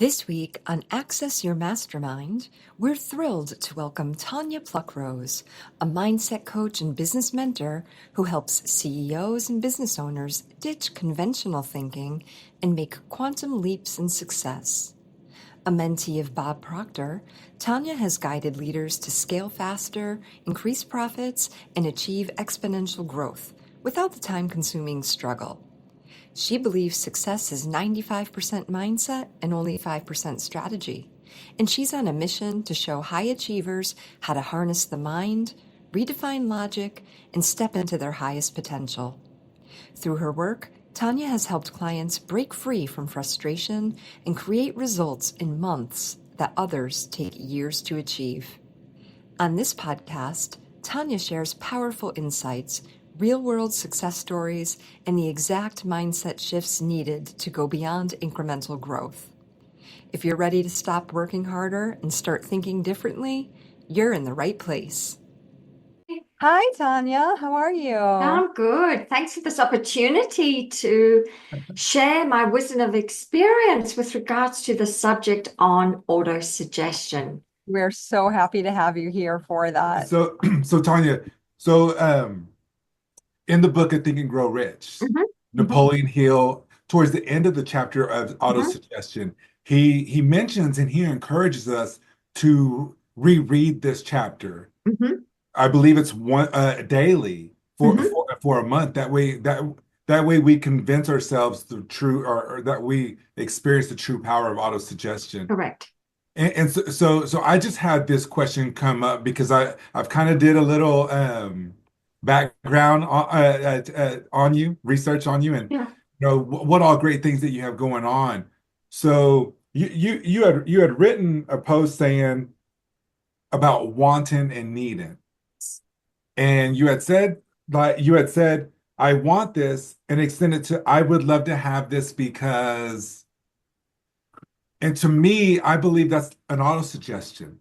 This week on Access Your Mastermind, we're thrilled to welcome Tanya Pluckrose, a mindset coach and business mentor who helps CEOs and business owners ditch conventional thinking and make quantum leaps in success. A mentee of Bob Proctor, Tanya has guided leaders to scale faster, increase profits, and achieve exponential growth without the time-consuming struggle. She believes success is 95% mindset and only 5% strategy. And she's on a mission to show high achievers how to harness the mind, redefine logic, and step into their highest potential. Through her work, Tanya has helped clients break free from frustration and create results in months that others take years to achieve. On this podcast, Tanya shares powerful insights, real-world success stories, and the exact mindset shifts needed to go beyond incremental growth. If you're ready to stop working harder and start thinking differently, you're in the right place. Hi, Tanya. How are you? I'm good. Thanks for this opportunity to share my wisdom of experience with regards to the subject on auto-suggestion. We're so happy to have you here for that. So Tanya, so in the book of Think and Grow Rich, Napoleon Hill, towards the end of the chapter of auto-suggestion, he mentions and he encourages us to reread this chapter. I believe it's one daily for a month. That way we convince ourselves the true or that we experience the true power of auto-suggestion. Correct. And so I just had this question come up because I've kind of did a little background on you, research on you, and you know what all great things that you have going on. So you had written a post saying about wanting and needing, and you had said I want this, and extended to I would love to have this because. And to me, I believe that's an auto-suggestion.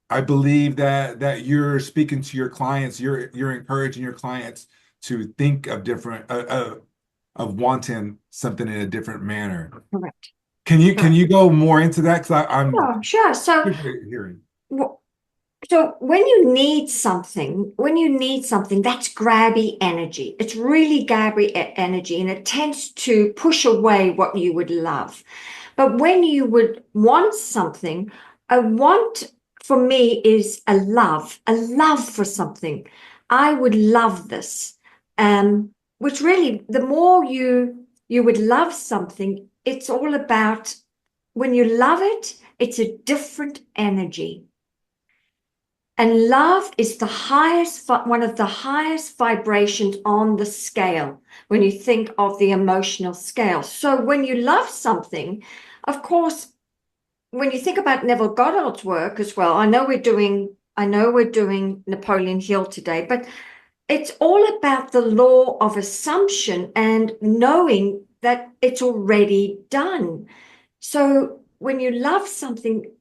I believe that you're speaking to your clients, you're encouraging your clients to think of different of wanting something in a different manner. Correct. Can you go more into that? Because I'm sure. So hearing. So when you need something, that's grabby energy. It's really grabby energy, and it tends to push away what you would love. But when you would want something, a want for me is a love for something. I would love this. Which really, the more you would love something, it's all about when you love it, it's a different energy. And love is one of the highest vibrations on the scale when you think of the emotional scale. So when you love something, of course, when you think about Neville Goddard's work as well, I know we're doing Napoleon Hill today, but it's all about the law of assumption and knowing that it's already done. So when you love something,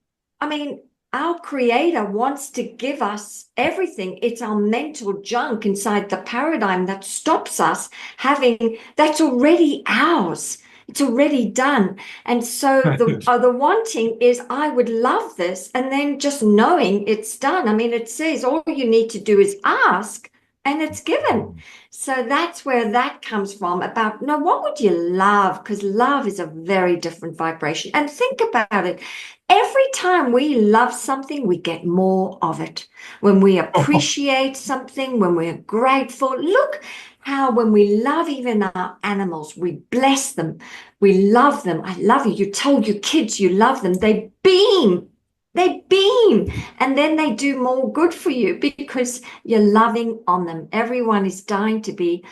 I mean, our creator wants to give us everything. It's our mental junk inside the paradigm that stops us having that's already ours. It's already done. And so the wanting is, I would love this. And then just knowing it's done. I mean, it says all you need to do is ask and it's given. So that's where that comes from about, no, what would you love? Because love is a very different vibration. And think about it. Every time we love something, we get more of it. When we appreciate something, when we're grateful, look how when we love even our animals, we bless them, we love them. I love you. You tell your kids you love them. They beam, and then they do more good for you because you're loving on them. Everyone is dying to be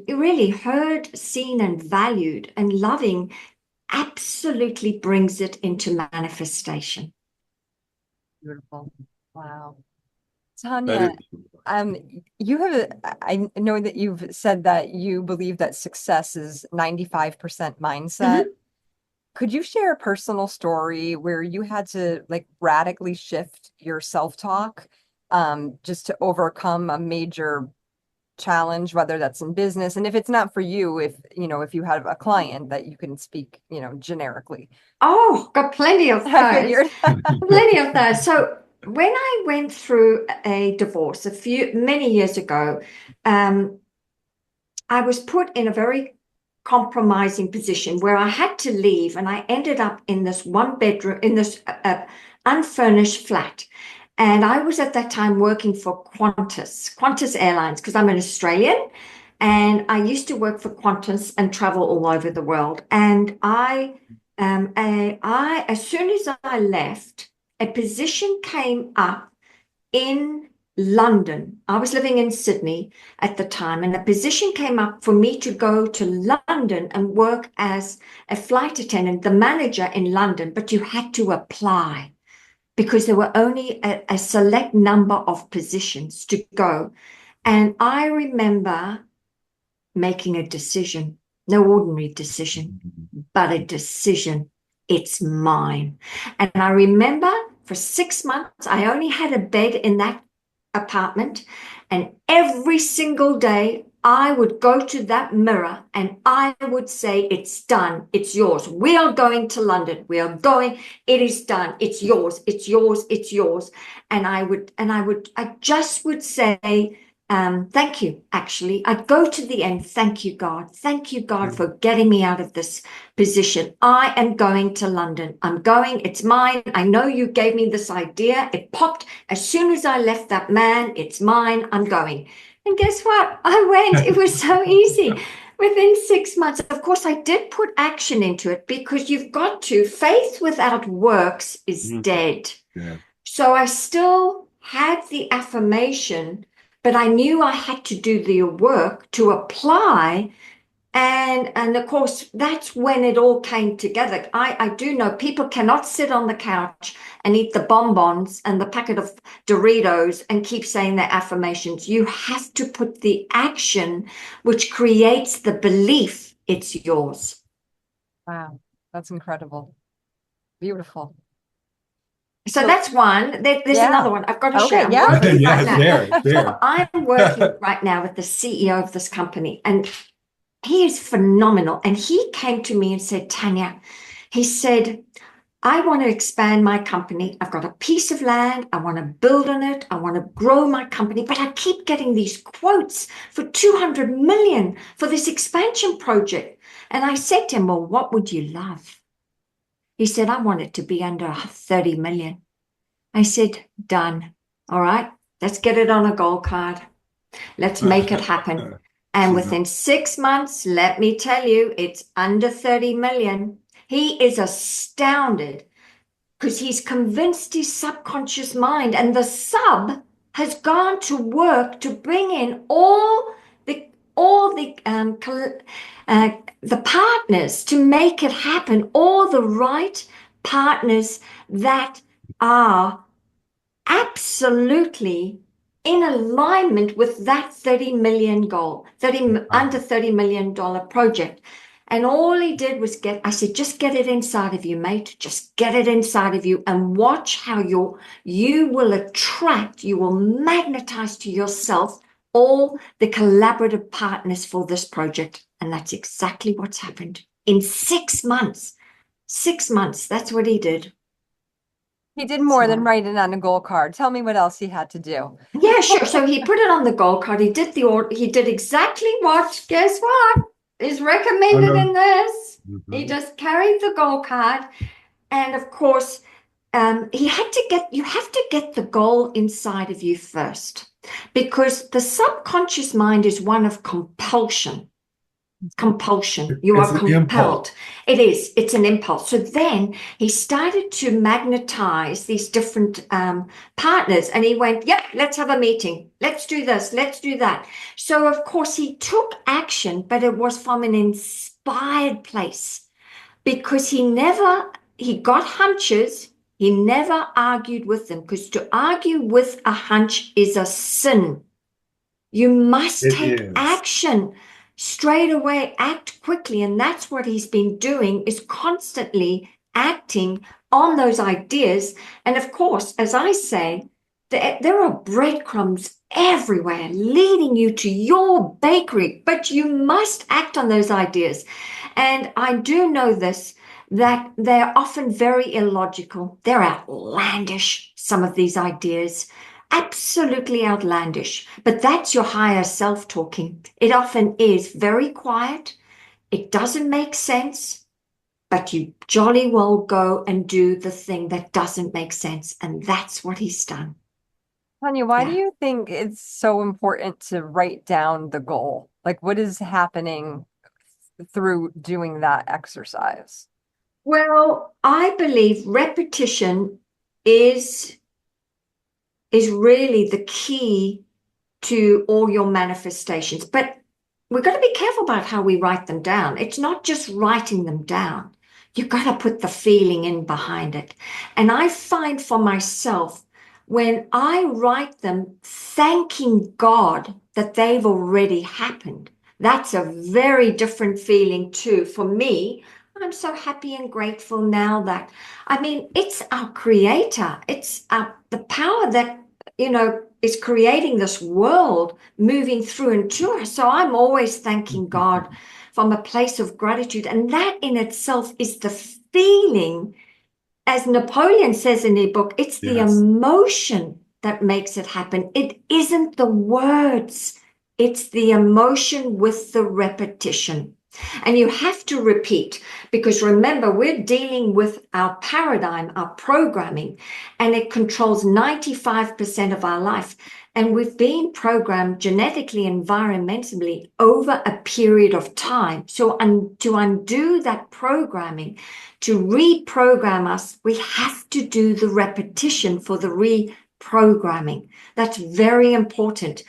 really heard, seen, and valued, and loving absolutely brings it into manifestation. Beautiful. Wow. Tanya, I know that you've said that you believe that success is 95% mindset. Could you share a personal story where you had to like radically shift your self-talk just to overcome a major challenge, whether that's in business, and if it's not for you, if you have a client that you can speak, generically. Oh, got plenty of I those. figured. Plenty of those. So when I went through a divorce many years ago, I was put in a very compromising position where I had to leave, and I ended up in this one bedroom, in this unfurnished flat. And I was at that time working for Qantas Airlines, because I'm an Australian, and I used to work for Qantas and travel all over the world. And as soon as I left, a position came up in London. I was living in Sydney at the time, and a position came up for me to go to London and work as a flight attendant, the manager in London, but you had to apply because there were only a select number of positions to go. And I remember making a decision, no ordinary decision, but a decision. It's mine. And I remember for 6 months, I only had a bed in that apartment, and every single day I would go to that mirror and I would say, it's done, it's yours, we are going to London, we are going, it is done, it's yours, it's yours, it's yours. And I just would say, thank you. Actually, I'd go to the end. Thank you, God. Thank you, God, for getting me out of this position. I am going to London. I'm going. It's mine. I know you gave me this idea. It popped as soon as I left that man. It's mine. I'm going. And guess what? I went. It was so easy. Within 6 months, of course, I did put action into it, because you've got to. Faith without works is dead. Yeah. So I still had the affirmation, but I knew I had to do the work to apply. And of course, that's when it all came together. I do know people cannot sit on the couch and eat the bonbons and the packet of Doritos and keep saying their affirmations. You have to put the action, which creates the belief it's yours. Wow, that's incredible. Beautiful. So that's one. There's another one I've got to share. I'm working right now. So I'm working right now with the CEO of this company, and he is phenomenal. And he came to me and said, Tanya, he said, I want to expand my company. I've got a piece of land. I want to build on it. I want to grow my company, but I keep getting these quotes for 200 million for this expansion project. And I said to him, well, what would you love? He said, I want it to be under 30 million. I said, done. All right, let's get it on a gold card. Let's make it happen. And within 6 months, let me tell you, it's under 30 million. He is astounded because he's convinced his subconscious mind, and the sub has gone to work to bring in all the partners to make it happen, all the right partners that are absolutely in alignment with that 30 million goal, under $30 million project. And all he did was I said, just get it inside of you, mate. Just get it inside of you and watch how you will attract, you will magnetize to yourself all the collaborative partners for this project. And that's exactly what's happened in 6 months. 6 months. That's what he did. He did more than write it on a gold card. Tell me what else he had to do. Yeah, sure. So he put it on the gold card. He did exactly what, guess what, is recommended in this. He just carried the gold card. And of course, you have to get the goal inside of you first, because the subconscious mind is one of compulsion. You are compelled. It's an impulse. So then he started to magnetize these different partners, and he went, yep, let's have a meeting, let's do this, let's do that. So of course he took action, but it was from an inspired place, because he got hunches. He never argued with them, because to argue with a hunch is a sin. You must take action straight away, act quickly. And that's what he's been doing, is constantly acting on those ideas. And of course, as I say, There are breadcrumbs everywhere leading you to your bakery, but you must act on those ideas. And I do know this, that they're often very illogical. They're outlandish, some of these ideas. Absolutely outlandish. But that's your higher self talking. It often is very quiet. It doesn't make sense, but you jolly well go and do the thing that doesn't make sense. And that's what he's done. Tanya, why do Yeah. you think it's so important to write down the goal? Like, what is happening through doing that exercise? Well, I believe repetition is really the key to all your manifestations. But we've got to be careful about how we write them down. It's not just writing them down. You've got to put the feeling in behind it. And I find for myself, when I write them thanking God that they've already happened, that's a very different feeling too. For me, I'm so happy and grateful now that, I mean, it's our creator. It's the power that, is creating this world moving through and to us. So I'm always thanking God from a place of gratitude. And that in itself is the feeling, as Napoleon says in his book, it's the Yes. emotion that makes it happen. It isn't the words, it's the emotion with the repetition. And you have to repeat, because remember, we're dealing with our paradigm, our programming, and it controls 95% of our life. And we've been programmed genetically, environmentally over a period of time. So to undo that programming, to reprogram us, we have to do the repetition for the reprogramming. That's very important,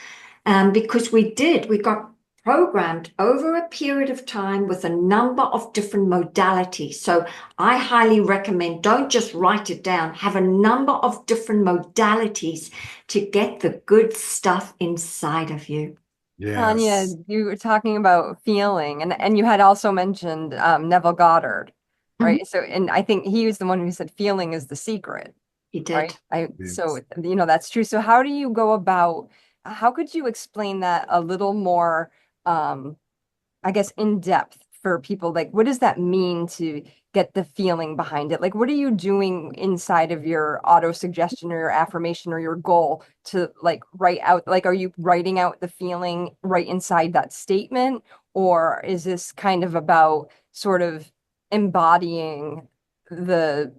because we got programmed over a period of time with a number of different modalities. So I highly recommend, don't just write it down, have a number of different modalities to get the good stuff inside of you. Tanya, Yes. you were talking about feeling, and you had also mentioned Neville Goddard, right? So, and I think he was the one who said feeling is the secret, He right? did. So, Yes. that's true. So how do you go about, how could you explain that a little more, I guess, in depth for people? Like, what does that mean to get the feeling behind it? Like, what are you doing inside of your auto suggestion or your affirmation or your goal to like write out? Like, are you writing out the feeling right inside that statement? Or is this kind of about sort of embodying the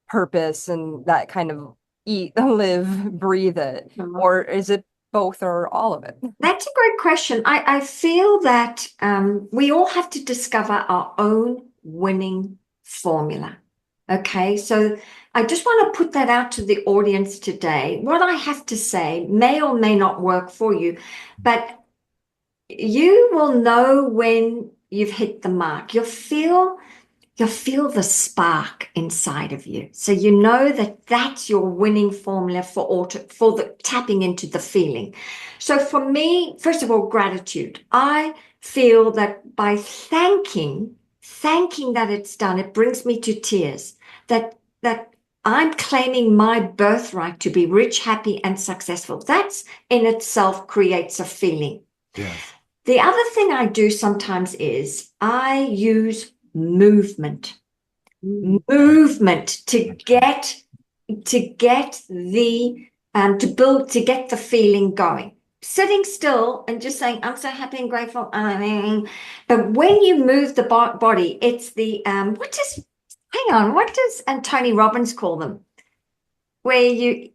purpose and that kind of eat, live, breathe it? Or is it both or all of it? That's a great question. I feel that we all have to discover our own winning formula. Okay, so I just want to put that out to the audience today. What I have to say may or may not work for you, but you will know when you've hit the mark. You'll feel the spark inside of you. So you know that that's your winning formula for the tapping into the feeling. So for me, first of all, gratitude. I feel that by thanking that it's done, it brings me to tears. That I'm claiming my birthright to be rich, happy, and successful. That's in itself creates a feeling. Yes. The other thing I do sometimes is I use movement to get the to get the feeling going. Sitting still and just saying I'm so happy and grateful, but when you move the body, it's the what does Tony Robbins call them, where you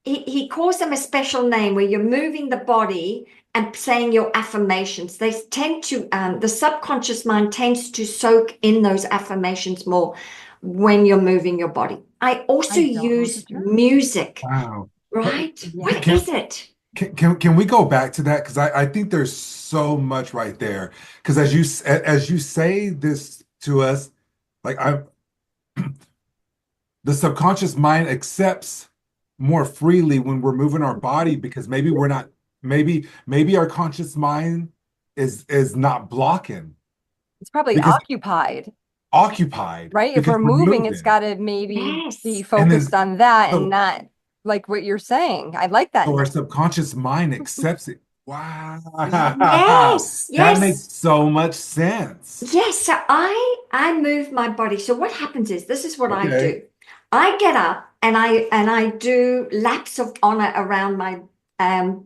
he calls them a special name, where you're moving the body and saying your affirmations. They tend to, the subconscious mind tends to soak in those affirmations more when you're moving your body. I also use music, Wow. right? Yeah. What is it? Can we go back to that? Because I think there's so much right there. Because as you say this to us, like the subconscious mind accepts more freely when we're moving our body, because maybe we're not, maybe our conscious mind is not blocking It's probably because occupied, right? If because we're we're moving, it's moving. got to maybe be Yes. And then focused on that and so not. like what you're saying. I like that. So our subconscious mind accepts it. Wow. Yes, That makes yes. so much sense. Yes, so I move my body. So what happens is this is what I Okay. do. I get up and I do laps of honor around my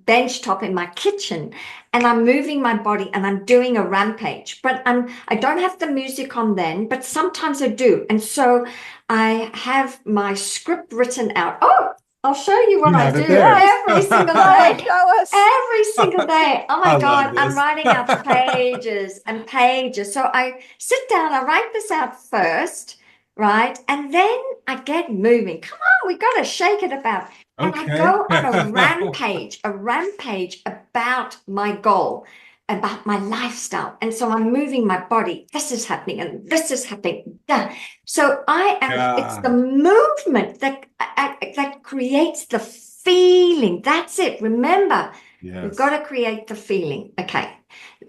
bench top in my kitchen, and I'm moving my body and I'm doing a rampage. But I don't have the music on then, but sometimes I do. And so I have my script written out. Oh, I'll show you what You I have do it there. every single Show us, day. show us. Every single day. Oh my I love God, I'm this. writing out pages and pages. So I sit down, I write this out first, right? And then I get moving. Come on, we got to shake it about. And I Okay. go on a rampage about my goal, about my lifestyle. And so I'm moving my body. This is happening and this is happening. Duh. So it's the Yeah. movement that creates the feeling. That's it. Remember, we've got Yes. to create the feeling. Okay.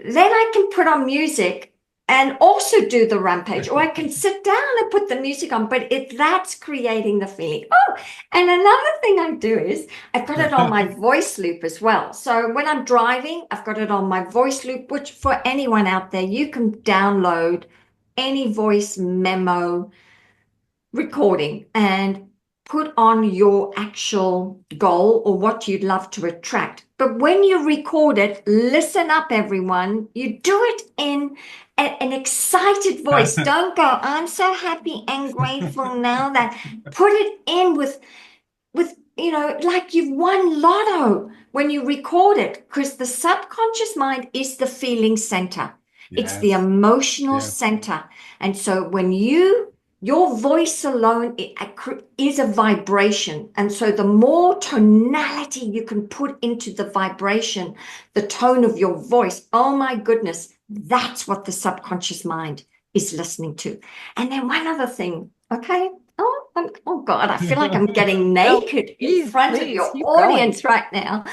Then I can put on music and also do the rampage, or I can sit down and put the music on, but that's creating the feeling. Oh, and another thing I do is I've got it on my voice loop as well. So when I'm driving, I've got it on my voice loop, which for anyone out there, you can download any voice memo recording and put on your actual goal or what you'd love to attract. But when you record it, listen up, everyone. You do it in an excited voice. Don't go, I'm so happy and grateful now that. Put it in with like you've won lotto when you record it, because the subconscious mind is the feeling center. It's the Yes. emotional Yes. center. And so when your voice alone is a vibration. And so the more tonality you can put into the vibration, the tone of your voice, oh my goodness, that's what the subconscious mind is listening to. And then one other thing, okay? Oh God, I feel like I'm getting No, naked in please, front of please your keep going. audience right now.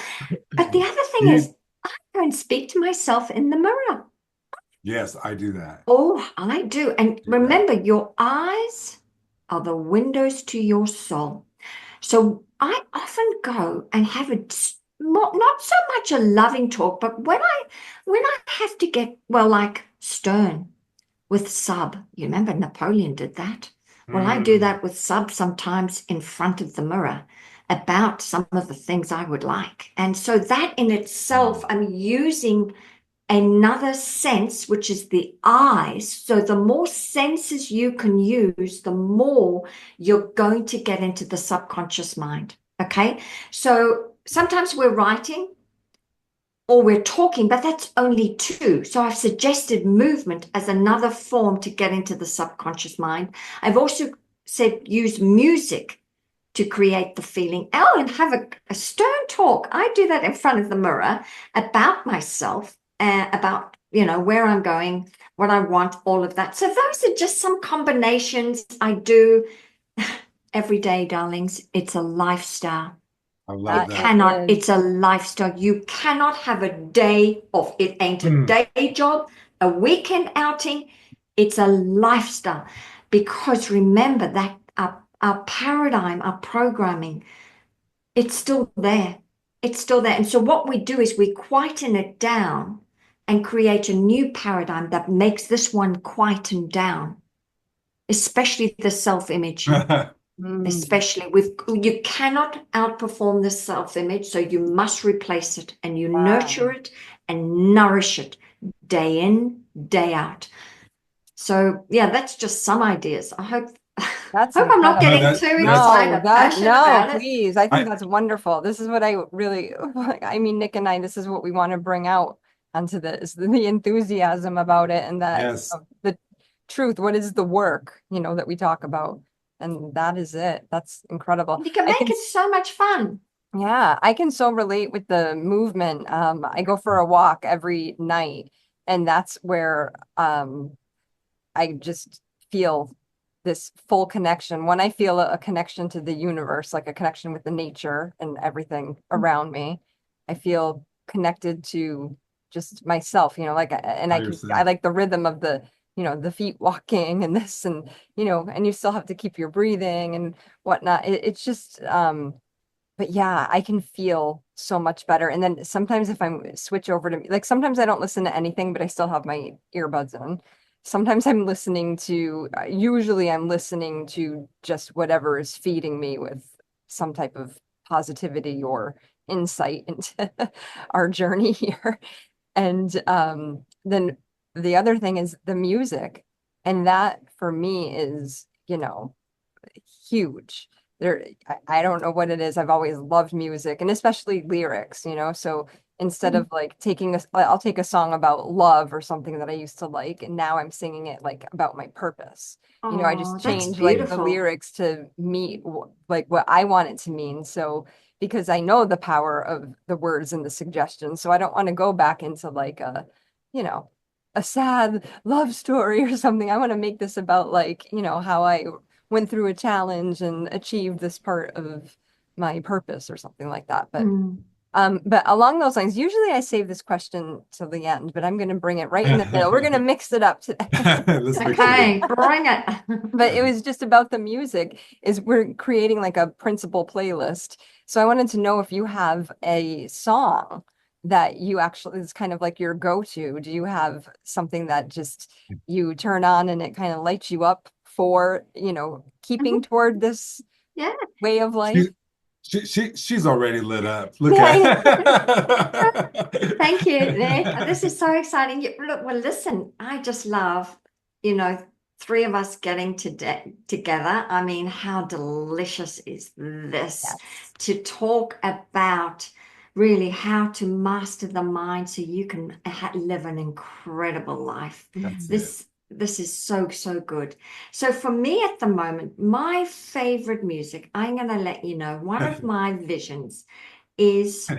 But the other thing You, is, I go and speak to myself in the mirror. yes, I do that. Oh, I do. And Do that. remember, your eyes are the windows to your soul. So I often go and have not so much a loving talk, but when I have to get, well, like stern with sub. You remember Napoleon did that? Well, I do Mm. that with sub sometimes in front of the mirror about some of the things I would like. And so that in itself, I'm using another sense, which is the eyes. So the more senses you can use, the more you're going to get into the subconscious mind. Okay. So sometimes we're writing or we're talking, but that's only two. So I've suggested movement as another form to get into the subconscious mind. I've also said use music to create the feeling. Oh, and have a stern talk. I do that in front of the mirror about myself, about, where I'm going, what I want, all of that. So those are just some combinations I do every day, darlings. It's a lifestyle. I You love that. cannot, it's a lifestyle. You cannot have a day off. It ain't a Mm. day job, a weekend outing. It's a lifestyle. Because remember that our paradigm, our programming, it's still there. It's still there. And so what we do is we quieten it down and create a new paradigm that makes this one quieten down, especially the self-image. Especially you cannot outperform the self-image, so you must replace it, and you nurture Wow. it and nourish it day in, day out. So yeah, that's just some ideas. I hope That's I'm not No, getting incredible. too that's excited No, or that passionate no, about it. please. I think I that's wonderful. This is what I really I mean, Nick and I, this is what we want to bring out onto this, the enthusiasm about it and that yes. the truth, what is the work, that we talk about. And that is it. That's incredible. You can I make can it so much fun. Yeah, I can so relate with the movement. I go for a walk every night, and that's where I just feel this full connection. When I feel a connection to the universe, like a connection with the nature and everything around me, I feel connected to just myself, and I 100%. like the rhythm of the feet walking and this and you still have to keep your breathing and whatnot. It's just but yeah, I can feel so much better. And then sometimes if I'm switch over to like sometimes I don't listen to anything, but I still have my earbuds in. Sometimes I'm listening to, usually I'm listening to just whatever is feeding me with some type of positivity or insight into our journey here. And then the other thing is the music. And that for me is, huge. I don't know what it is. I've always loved music and especially lyrics, So instead of like I'll take a song about love or something that I used to like, and now I'm singing it like about my purpose. I just Oh, that's change like the beautiful. lyrics to meet like what I want it to mean. So because I know the power of the words and the suggestions, so I don't want to go back into like you know, a sad love story or something. I want to make this about like, how I went through a challenge and achieved this part of my purpose or something like that. Mm. But along those lines, usually I save this question till the end, but I'm going to bring it right in the middle. We're going to mix it up today. Let's mix it Okay, up. bring it. But it was just about the music is we're creating like a principal playlist. So I wanted to know if you have a song that you actually is kind of like your go-to. Do you have something that just you turn on and it kind of lights you up for, keeping Mhm. toward this Yeah. way of life? She, she's already lit up. Look Yeah, at. Thank you, Nick. This is so exciting. Look, well, listen, I just love, you know, three of us getting together. I mean, how delicious is this yes. to talk about really how to master the mind so you can live an incredible life. That's Mhm. it. This is so, so good. So for me at the moment, my favorite music, I'm going to let you know, one of my visions is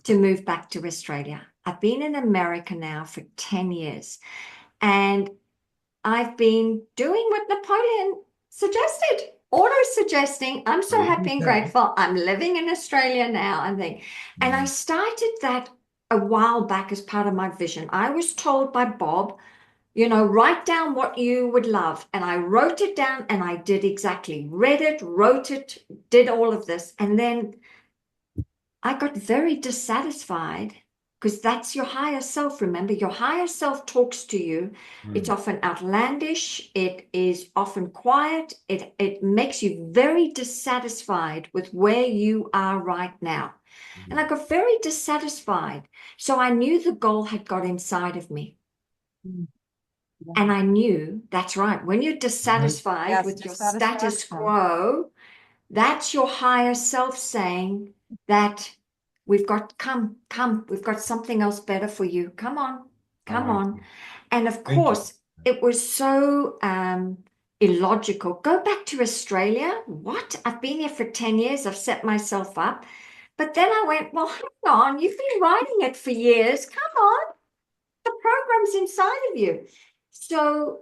to move back to Australia. I've been in America now for 10 years and I've been doing what Napoleon suggested, auto suggesting. I'm so happy and Okay. grateful. I'm living in Australia now, I think. And I started that a while back as part of my vision. I was told by Bob, write down what you would love. And I wrote it down and I did exactly, read it, wrote it, did all of this. And then I got very dissatisfied because that's your higher self. Remember, your higher self talks to you. It's Mm, often outlandish. It is often quiet. It makes you very dissatisfied with where you are right now. And mm, I got very dissatisfied. So I knew the goal had got inside of me. And I knew that's right. When you're mm. dissatisfied Yes, with your status dissatisfaction. quo, that's your higher self saying that we've got something else better for you. I Come like on. it. And of Thank you. course, it was so illogical. Go back to Australia? What? I've been here for 10 years. I've set myself up. But then I went, well, hang on, you've been writing it for years. Come on, the program's inside of you. So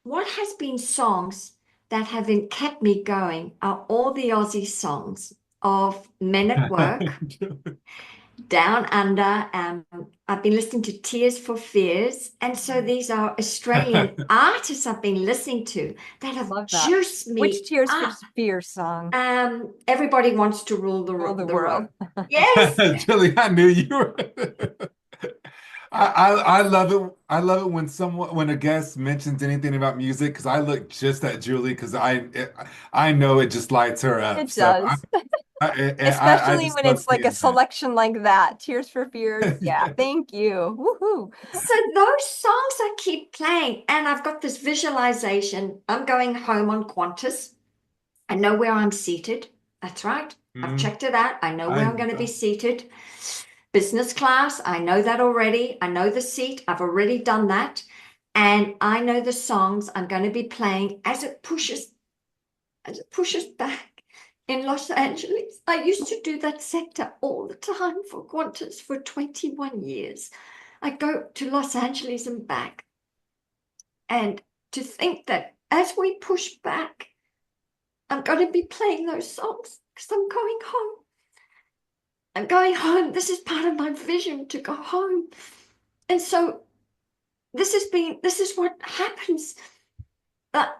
what has been songs that have kept me going are all the Aussie songs of Men at Work, Down Under. I've been listening to Tears for Fears. And so these are Australian artists I've been listening to that have Love that. juiced Which me Tears for up. Fears song? Everybody wants to rule Rule the the road. world. Yes. Julie, I knew you were. I love it. I love it when a guest mentions anything about music because I look just at Julie because I know it just lights her up. It So does. I Especially just when love it's like a seeing that. selection like that. Tears for Fears. Yeah, Yeah. thank you. Woohoo. So those songs I keep playing, and I've got this visualization. I'm going home on Qantas. I know where I'm seated. That's right. I've Mm, checked it out. I know I where I'm going to be know. seated. Business class, I know that already. I know the seat. I've already done that. And I know the songs I'm going to be playing as it pushes back in Los Angeles. I used to do that sector all the time for Qantas for 21 years. I go to Los Angeles and back. And to think that as we push back, I'm going to be playing those songs because I'm going home. I'm going home. This is part of my vision to go home. And so this is what happens. That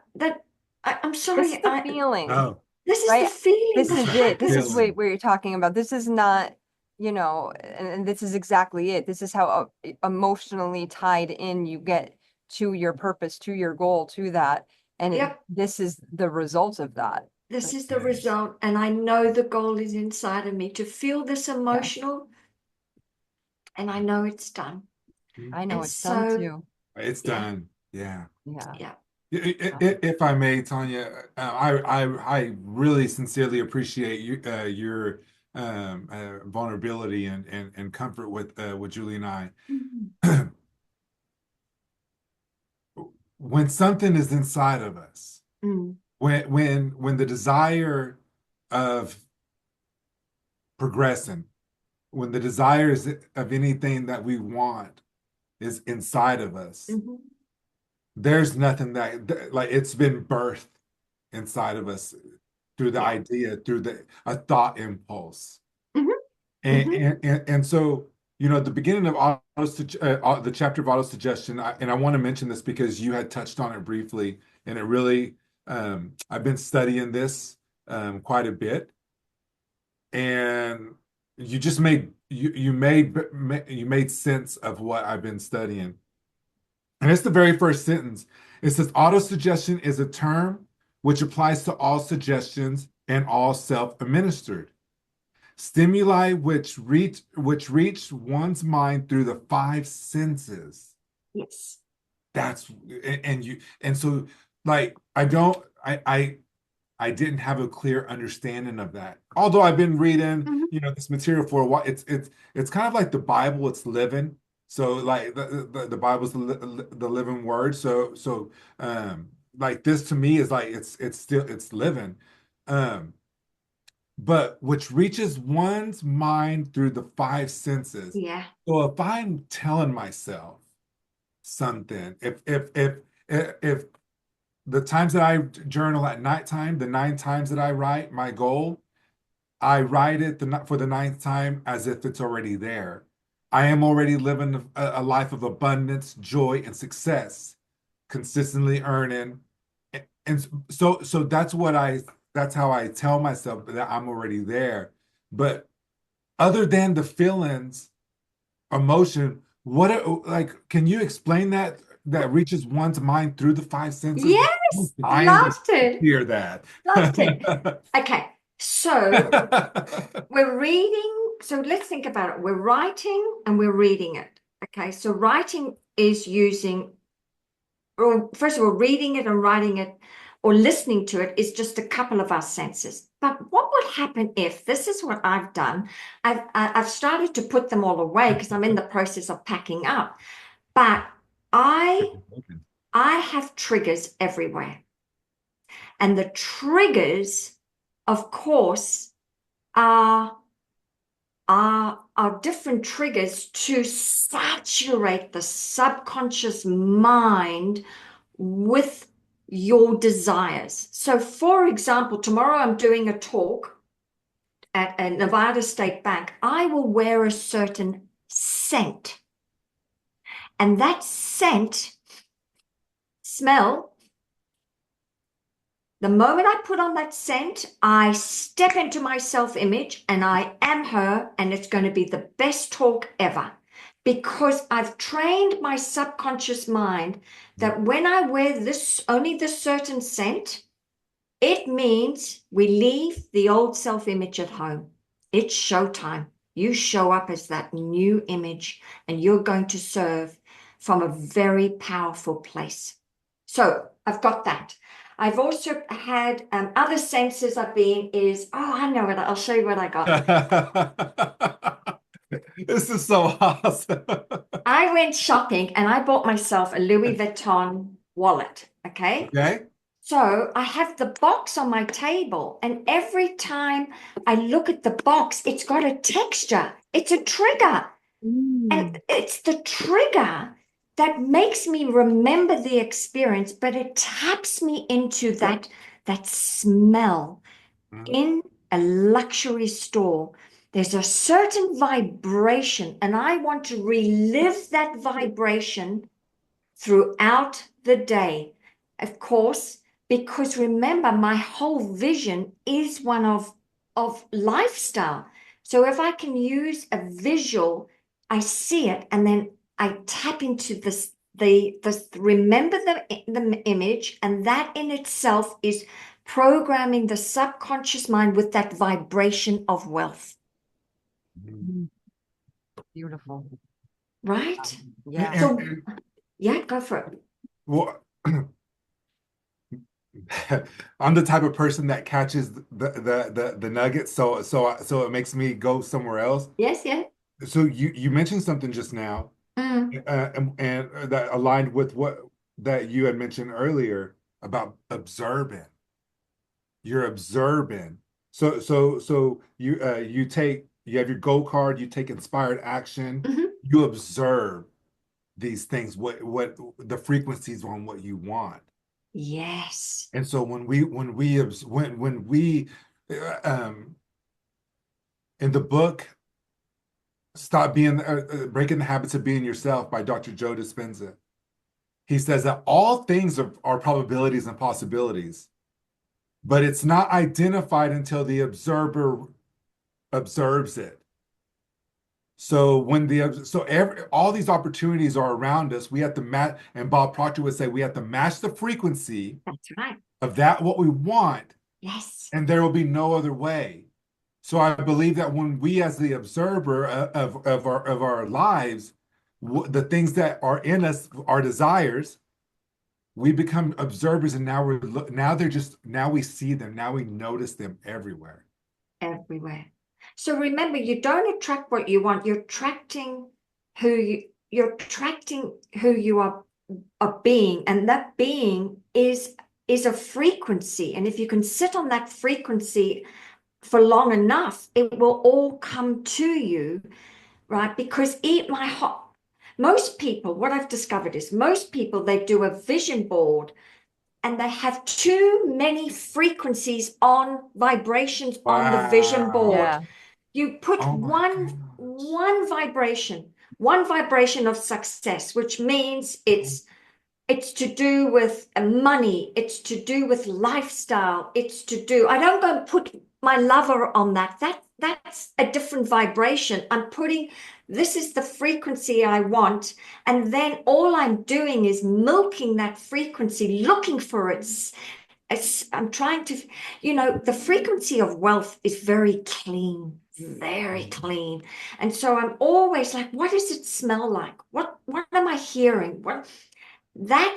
I'm This is sorry. the feeling. Oh. This is the Right? feeling This is it. This is happens. Feeling. what you're talking about. This is not, and this is exactly it. This is how emotionally tied in you get to your purpose, to your goal, to that. And Yep. this is the result of that. This is the Yes. result. And I know the goal is inside of me to feel this emotional, and I know it's done. I know And it's done so, too. It's yeah. done. Yeah. Yeah. If I may, Tanya, I really sincerely appreciate your vulnerability and comfort with Julie and I. Mhm. When something is inside of us, Mm. when the desire of progressing, when the desires of anything that we want is inside of us, Mhm. there's nothing that like it's been birthed inside of us through the Yeah. idea, through a thought impulse. Mhm. And, Mhm. and so, the beginning of the chapter of auto suggestion, and I want to mention this because you had touched on it briefly, and it really, I've been studying this quite a bit, and you just made you made sense of what I've been studying. And it's the very first sentence. It says autosuggestion is a term which applies to all suggestions and all self-administered stimuli which reach one's mind through the five senses. Yes. That's and so like I didn't have a clear understanding of that. Although I've been reading, Mhm. this material for a while. It's kind of like the Bible, it's living. So like the Bible's the living word. So like this to me is like it's still it's living. Um but which reaches one's mind through the five senses. Yeah. So if I'm telling myself something, if the times that I journal at nighttime, the 9 times that I write my goal, I write it for the ninth time as if it's already there. I am already living a life of abundance, joy, and success, consistently earning. And so that's how I tell myself that I'm already there. But other than the feelings, emotion, like can you explain that reaches one's mind through the five senses? I'm Yes. dying to Loved it. hear that. Loved it. Okay. So we're reading. So let's think about it. We're writing and we're reading it. Okay. So writing is using, well, first of all, reading it and writing it or listening to it is just a couple of our senses. But what would happen if this is what I've done? I've started to put them all away because I'm in the process of packing up. But I have triggers everywhere. And the triggers, of course, are different triggers to saturate the subconscious mind with your desires. So, for example, tomorrow I'm doing a talk at a Nevada State Bank. I will wear a certain scent, and that scent smell. The moment I put on that scent, I step into my self-image and I am her, and it's going to be the best talk ever because I've trained my subconscious mind that when I wear only this certain scent, it means we leave the old self-image at home. It's showtime. You show up as that new image and you're going to serve from a very powerful place. So I've got that. I've also had other senses I've been I know it. I'll show you what I got. This is so awesome. I went shopping and I bought myself a Louis Vuitton wallet. Okay. Okay. So I have the box on my table, and every time I look at the box, it's got a texture. It's a trigger. And it's the trigger that makes me remember the experience, but it taps me into that smell. In a luxury store, there's a certain vibration, and I want to relive that vibration throughout the day. Of course, because remember, my whole vision is one of lifestyle. So if I can use a visual, I see it, and then I tap into this, remember the image, and that in itself is programming the subconscious mind with that vibration of wealth. Beautiful. Right? Yeah. So yeah, go for it. Well, I'm the type of person that catches the nuggets, so it makes me go somewhere else. Yes, yeah. So you mentioned something just now, and that aligned with what that you had mentioned earlier about observing. You're observing. So you you have your goal card, you take inspired action, you observe these things, what the frequencies on what you want. Yes. And so when we in the book Stop Being Breaking the Habits of Being Yourself by Dr. Joe Dispenza, he says that all things are probabilities and possibilities, but it's not identified until the observer observes it. So all these opportunities are around us. We have to match, and Bob Proctor would say we have to match the frequency That's right. of that what we want, Yes. and there will be no other way. So I believe that when we, as the observer of our lives, the things that are in us, our desires, we become observers, and now we see them, now we notice them everywhere. Everywhere. So remember, you don't attract what you want. You're attracting you're attracting who you are being, and that being is a frequency. And if you can sit on that frequency for long enough, it will all come to you, right? Because most people, what I've discovered is most people, they do a vision board and they have too many frequencies on vibrations on the vision board. Yeah. You put Oh my goodness. one vibration of success, which means it's to do with money, it's to do with lifestyle, I don't go and put my lover on that. That's a different vibration. This is the frequency I want, and then all I'm doing is milking that frequency, looking for I'm trying to, the frequency of wealth is very clean, very clean. And so I'm always like, what does it smell like? What am I hearing? That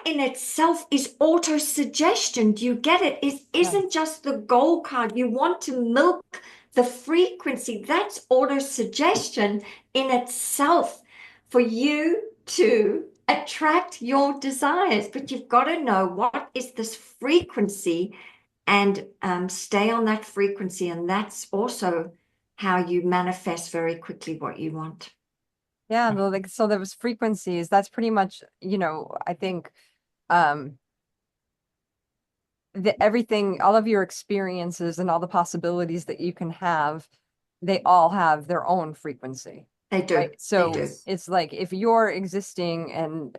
in itself is auto-suggestion. Do you get it? It isn't just the goal card. You want to milk the frequency. That's auto-suggestion in itself for you to attract your desires. But you've got to know what is this frequency and stay on that frequency. And that's also how you manifest very quickly what you want. Yeah, so there was frequencies. That's pretty much, I think everything, all of your experiences and all the possibilities that you can have, they all have their own frequency. They do. Right? So They do. it's like if you're existing and,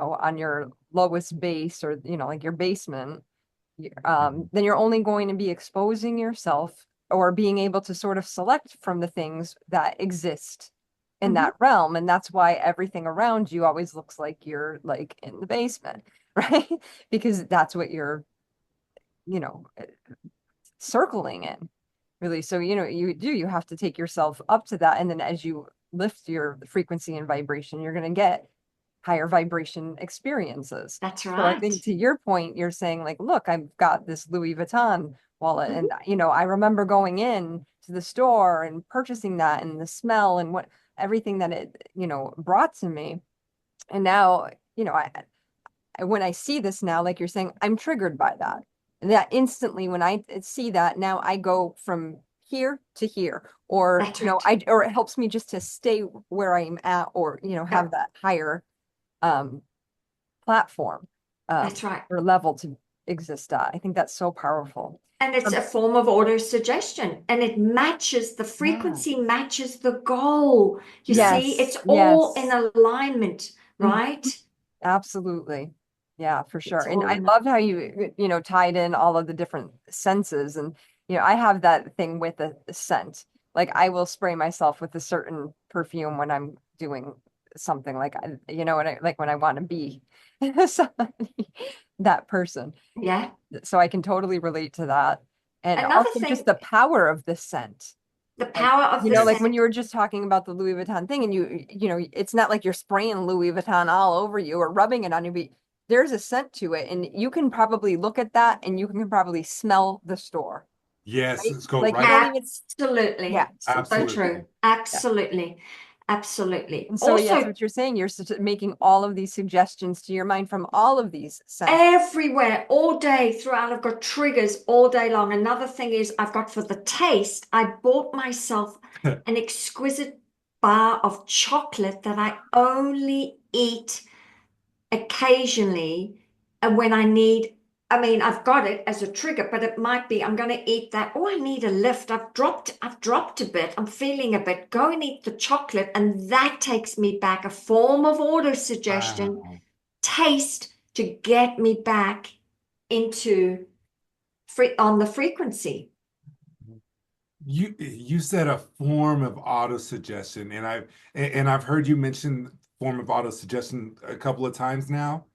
on your lowest base or, like your basement, then you're only going to be exposing yourself or being able to sort of select from the things that exist in that realm. And that's why everything around you always looks like you're like in the basement, right? Because that's what you're, circling in, really. So, you have to take yourself up to that. And then as you lift your frequency and vibration, you're going to get higher vibration experiences. That's right. So I think to your point, you're saying like, look, I've got this Louis Vuitton wallet. And, I remember going in to the store and purchasing that and the smell and everything that it, brought to me. And now, when I see this now, like you're saying, I'm triggered by that. And that instantly, when I see that, now I go from here to here, or, or it helps me just to stay where I'm at, or, have that higher platform That's right. or level to exist at. I think that's so powerful. And it's a form of auto suggestion, and it matches the frequency, matches the goal. You see, it's all in alignment, right? Absolutely. Yeah, for sure. It's And all I in loved how you tied in all of the different senses. And, I have that thing with a scent. Like I will spray myself with a certain perfume when I'm doing something like, like when I want to be somebody, that person. yeah. So I can totally relate to that. And Another also thing, just the power of the scent. the Like, power of the like scent. when you were just talking about the Louis Vuitton thing and it's not like you're spraying Louis Vuitton all over you or rubbing it on you, but there's a scent to it. And you can probably look at that and you can probably smell the store, Yes, right? let's go Like you right. don't even, Absolutely. yeah. So Absolutely. true. Yeah. Absolutely. Absolutely. And so, yes, Also, what you're saying, you're making all of these suggestions to your mind from all of these scents. everywhere, all day throughout, I've got triggers all day long. Another thing is I've got for the taste, I bought myself an exquisite bar of chocolate that I only eat occasionally. And when I need, I mean, I've got it as a trigger, but it might be I'm going to eat that. Oh, I need a lift. I've dropped a bit. I'm feeling a bit. Go and eat the chocolate. And that takes me back, a form of auto suggestion, Wow. taste to get me back into on the frequency. You said a form of auto suggestion, and I've heard you mention form of auto suggestion a couple of times now,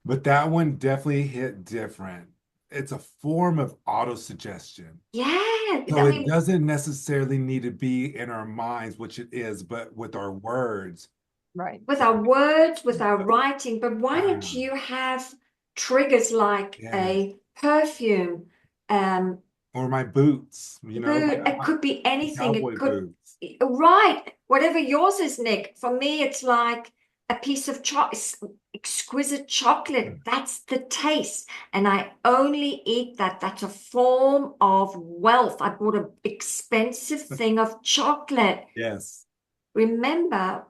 but that one definitely hit different. It's a form of auto suggestion. Yeah. So I it mean, doesn't necessarily need to be in our minds, which it is, but with our words. Right. with our words, with our writing, but why don't Wow. you have triggers like Yeah. a perfume, um, Or my boots, boot? It could be my anything. It cowboy could, boots. right, whatever yours is, Nick. For me, it's like a piece of exquisite chocolate. That's the taste. And I only eat that. That's a form of wealth. I bought an expensive thing of chocolate. Yes. Remember,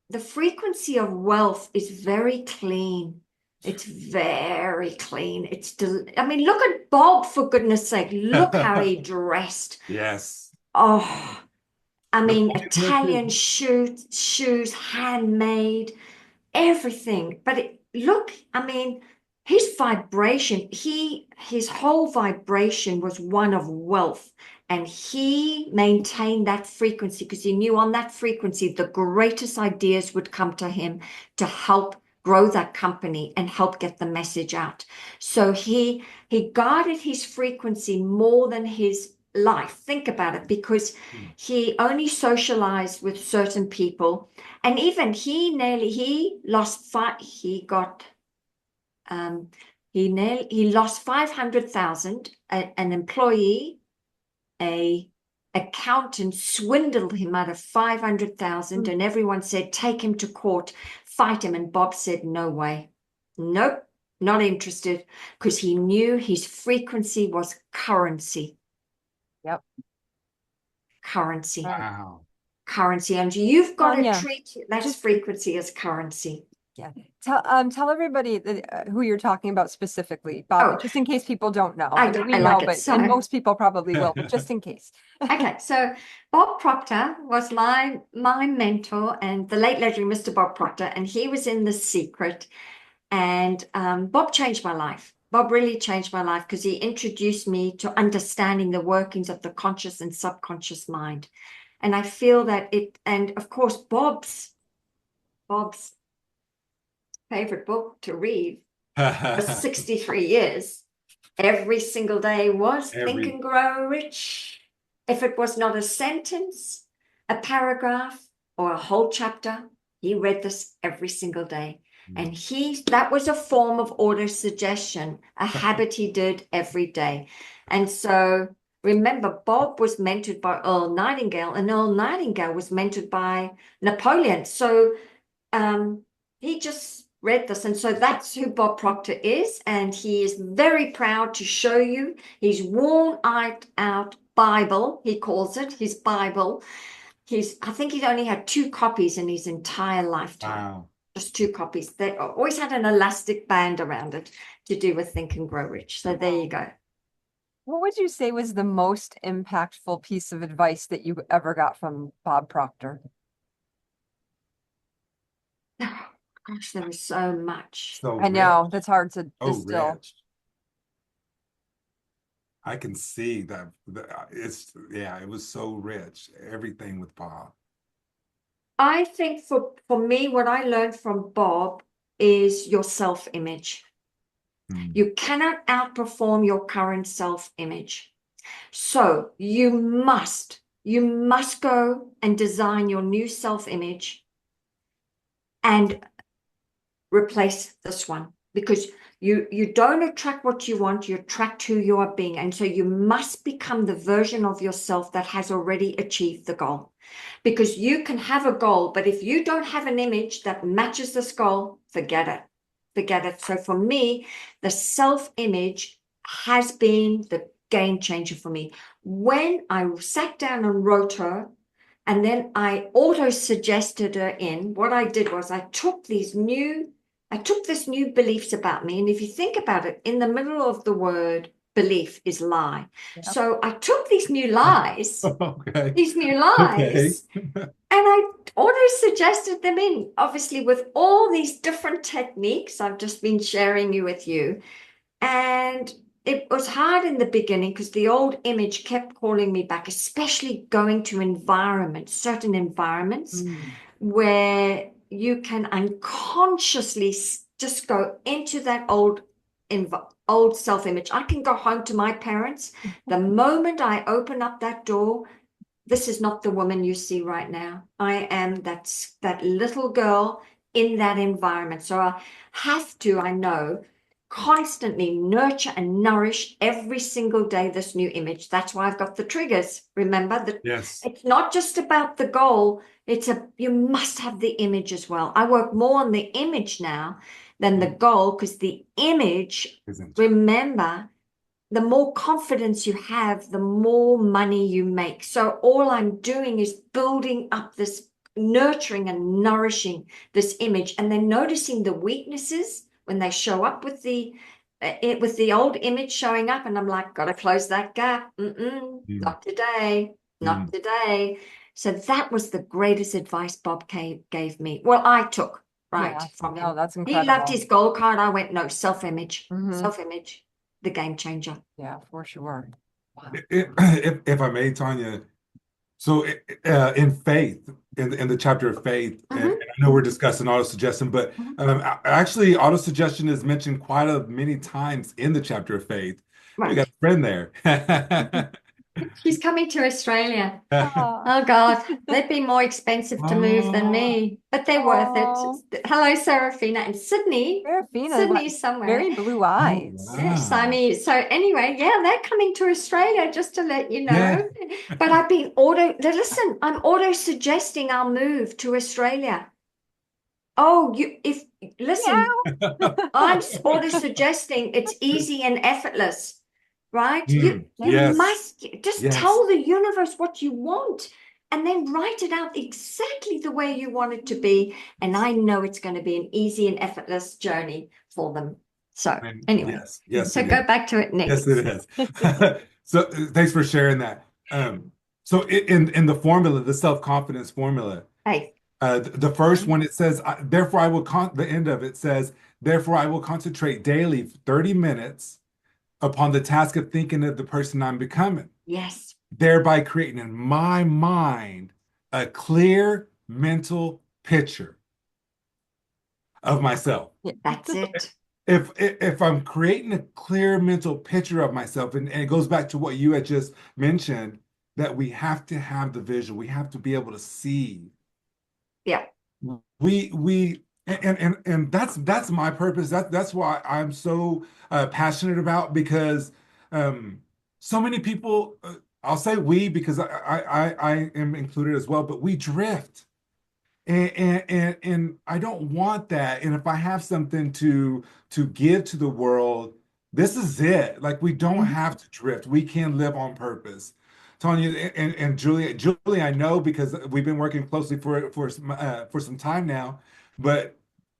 the frequency of wealth is very clean. It's very clean. I mean, look at Bob, for goodness sake. Look how he dressed. Yes. Oh, I The mean, point with it, Italian shoes, handmade, everything. But look, I mean, his vibration, his whole vibration was one of wealth. And he maintained that frequency because he knew on that frequency the greatest ideas would come to him to help grow that company and help get the message out. So he guarded his frequency more than his life. Think about it, because he only socialized with certain people. And even he lost he lost 500,000. An employee, a accountant swindled him out of 500,000, and everyone said, take him to court, fight him. And Bob said, no way. Nope, not interested, because he knew his frequency was currency. Yep. Currency. Right. wow. Currency. And you've got to Tanya, treat that just frequency as currency. yeah. Tell everybody who you're talking about specifically, Bob, Oh, just in case people don't know. I mean, we like know, it. and So, most people probably will, but just in case. okay, so Bob Proctor was my mentor, and the late legendary Mr. Bob Proctor, and he was in The Secret. And Bob changed my life. Bob really changed my life because he introduced me to understanding the workings of the conscious and subconscious mind. And I feel that and of course, Bob's favorite book to read for 63 years, every single day, was Think Every and Grow Rich. If it was not a sentence, a paragraph, or a whole chapter, he read this every single day. And that was a form of auto suggestion, a habit he did every day. And so remember, Bob was mentored by Earl Nightingale, and Earl Nightingale was mentored by Napoleon. So he just read this. And so that's who Bob Proctor is. And he is very proud to show you his worn out Bible. He calls it his Bible. I think he's only had 2 copies in his entire lifetime. wow. Just 2 copies. They always had an elastic band around it to do with Think and Grow Rich. So there you go. What would you say was the most impactful piece of advice that you ever got from Bob Proctor? Gosh, there was so much. So I know rich. that's hard to So distill. rich. I can see that it's yeah, it was so rich. Everything with Bob. I think for me, what I learned from Bob is your self-image. Mm. You cannot outperform your current self-image. So you must go and design your new self-image and replace this one, because you don't attract what you want, you attract who you are being. And so you must become the version of yourself that has already achieved the goal, because you can have a goal, but if you don't have an image that matches this goal, forget it. So for me, the self-image has been the game changer for me. When I sat down and wrote her, and then I auto suggested her in, what I did was I took this new beliefs about me. And if you think about it, in the middle of the word belief is lie. Yep. So I took these new lies, Okay. and I auto suggested them in, obviously with all these different techniques I've just been sharing with you. And it was hard in the beginning because the old image kept calling me back, especially going to certain environments Mm. where you can unconsciously just go into that old self-image. I can go home to my parents. The moment I open up that door, this is not the woman you see right now. I am that little girl in that environment. So I have to, I know, constantly nurture and nourish every single day this new image. That's why I've got the triggers. Remember that Yes. it's not just about the goal. You must have the image as well. I work more on the image now than the goal, because the image, remember, the more confidence you have, the more money you make. So all I'm doing is building up this, nurturing and nourishing this image, and then noticing the weaknesses when they show up with the old image showing up, and I'm like, gotta close that gap. Not today, not today. So that was the greatest advice Bob gave me. Well, I took Yeah. from No, him. that's He loved incredible. his gold card. I went, no, self-image, Mhm. self-image, the game changer. Yeah, for sure. Wow. If I may, Tanya, so in faith, in the chapter of faith, and I know we're discussing auto-suggestion, but actually auto-suggestion is mentioned quite many times in the chapter of faith. We got a friend there. She's coming to Australia. Aw. Oh God, they'd be more expensive to move than me, but they're worth Aw. it. Hello, Serafina, and Sydney. Serafina, Sydney's somewhere. very blue eyes. Oh, Yes, wow. I mean, so anyway, yeah, they're coming to Australia, just to let you know. Yeah. But I'm auto suggesting our move to Australia. Oh, listen, I'm auto suggesting it's easy and effortless, right? You Yes. must just Yes. tell the universe what you want, and then write it out exactly the way you want it to be. And I know it's going to be an easy and effortless journey for them. So anyway, Yes, so go back to it, Nick. yes, it is. So thanks for sharing that. So in the formula, the self-confidence formula, Hey, the first one, it says, therefore I will the end of it says, therefore I will concentrate daily 30 minutes upon the task of thinking of the person I'm becoming, yes, thereby creating in my mind a clear mental picture of myself. that's it. If I'm creating a clear mental picture of myself, and it goes back to what you had just mentioned, that we have to have the visual, we have to be able to see. Yeah. And that's my purpose. That's why I'm so passionate about, because so many people, I'll say we, because I am included as well, but we drift. And I don't want that. And if I have something to give to the world, this is it. Like, we don't have to drift. We can live on purpose. Tanya and Julie, I know because we've been working closely for some time now, but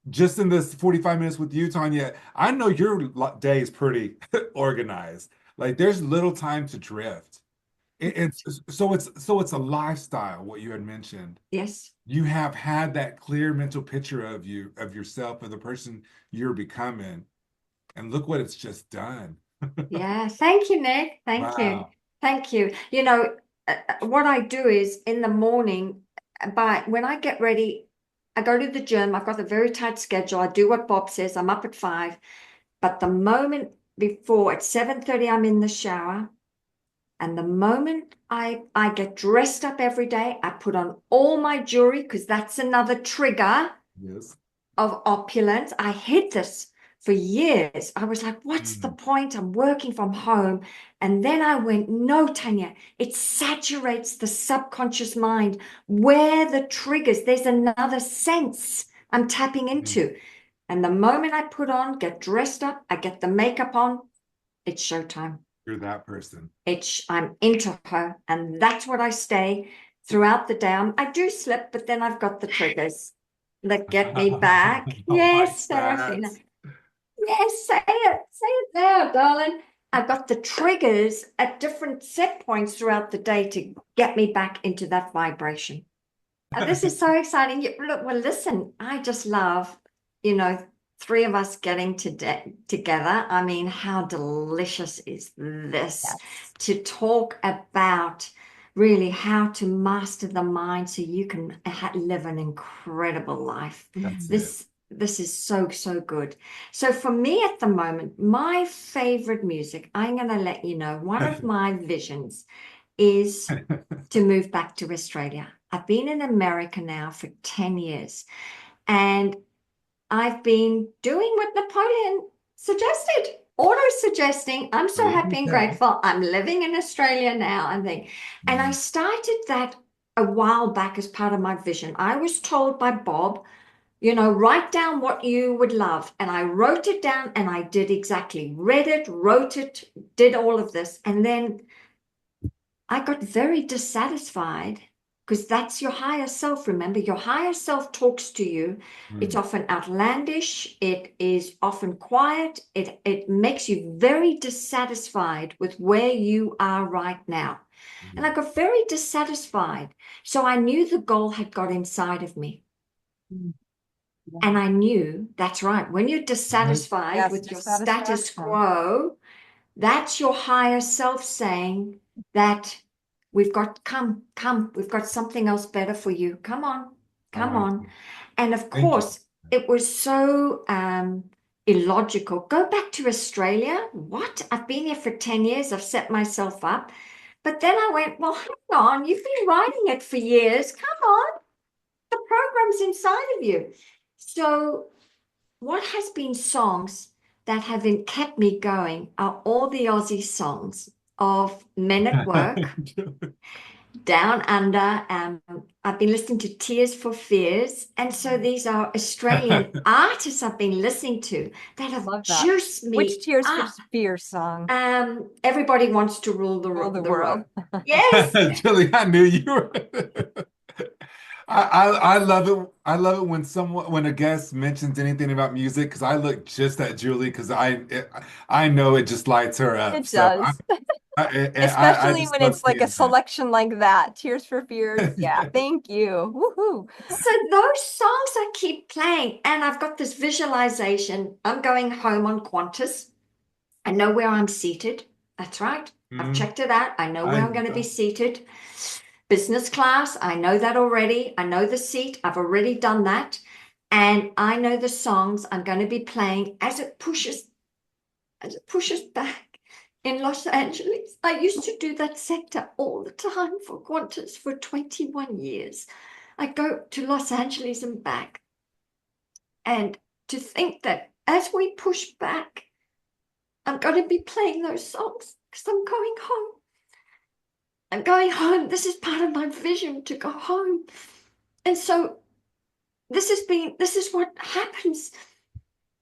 just in this 45 minutes with you, Tanya, I know your day is pretty organized. Like, there's little time to drift. it's a lifestyle, what you had mentioned. Yes. You have had that clear mental picture of yourself, of the person you're becoming, and look what it's just done. Yeah. Thank you, Nick. Thank you. Wow. Thank you. You know, what I do is in the morning, when I get ready, I go to the gym. I've got a very tight schedule. I do what Bob says. I'm up at 5. But the moment before, at 7:30, I'm in the shower. And the moment I get dressed up every day, I put on all my jewelry because that's another trigger Yes. of opulence. I hid this for years. I was like, what's the point? I'm working from home. And then I went, no, Tanya, it saturates the subconscious mind where the triggers, there's another sense I'm tapping into. And the moment I get dressed up, I get the makeup on, it's showtime. You're that person. I'm into her, and that's what I stay throughout the day. I do slip, but then I've got the triggers that get me back. Yes, Serafina. Yes, say it now, darling. I've got the triggers at different set points throughout the day to get me back into that vibration. This is so exciting. Look, well, listen, I just love, 3 of us getting together. I mean, how delicious is this? Yes. To talk about really how to master the mind so you can live an incredible life. That's This is so, so good. So for me at the moment, my favorite music, I'm going to let you know, one of my visions is to move back to Australia. I've been in America now for 10 years, and I've been doing what Napoleon suggested, auto-suggesting. I'm so happy and grateful. I'm living in Australia now, I think. And I started that a while back as part of my vision. I was told by Bob, write down what you would love. And I wrote it down, and I did exactly, read it, wrote it, did all of this. And then I got very dissatisfied because that's your higher self. Remember, your higher self talks to you. It's often outlandish. It is often quiet. It makes you very dissatisfied with where you are right now. And I got very dissatisfied. So I knew the goal had got inside of me. And I knew that's right. When you're dissatisfied Yes, with your status quo, that's your higher self saying that we've got we've got something else better for you. Come on. And of course, it was so illogical. Go back to Australia. What? I've been here for 10 years. I've set myself up. But then I went, well, hang on. You've been writing it for years. Come on. The program's inside of you. So what has been songs that have kept me going are all the Aussie songs of Men at Work, Down Under. I've been listening to Tears for Fears. And so these are Australian artists I've been listening to that have juiced me Which Tears up. for Fears song? Everybody Wants to Rule the World. Yes. Julie, I knew you were. I love it. I love it when a guest mentions anything about music because I look just at Julie because I know it just lights her up. It So does. I Especially just when love it's like a seeing that. selection like that. Tears for Fears. Yeah, thank you. Woohoo. So those songs I keep playing, and I've got this visualization. I'm going home on Qantas. I know where I'm seated. That's right. I've checked it out. I know where I'm going to be seated. Business class, I know that already. I know the seat. I've already done that. And I know the songs I'm going to be playing as it pushes back in Los Angeles. I used to do that sector all the time for Qantas for 21 years. I go to Los Angeles and back. And to think that as we push back, I'm going to be playing those songs because I'm going home. I'm going home. This is part of my vision to go home. And so this is what happens.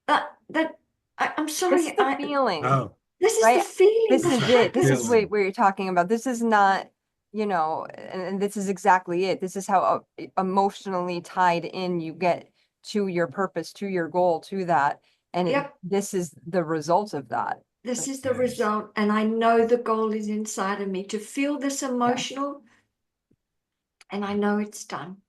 I'm sorry. This is the feeling. Oh, This is right? the feeling. This is it. This is feeling. what you're talking about. This is not, and this is exactly it. This is how emotionally tied in you get to your purpose, to your goal, to that. And Yep. this is the result of that. This is the Yes. result, and I know the goal is inside of me to feel this emotional, and I know it's done.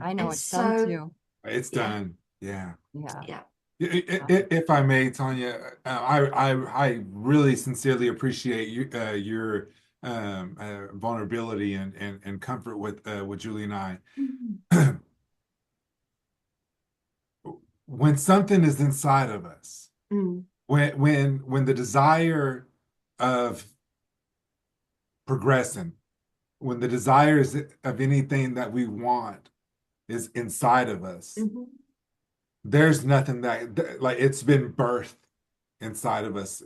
I know And it's done so, too. It's yeah, done. Yeah. Yeah. yeah. If I may, Tanya, I really sincerely appreciate your vulnerability and comfort with Julie and I. Mhm. When something is inside of us, Mm, when the desire of progressing, when the desires of anything that we want is inside of us, mhm. there's nothing like it's been birthed inside of us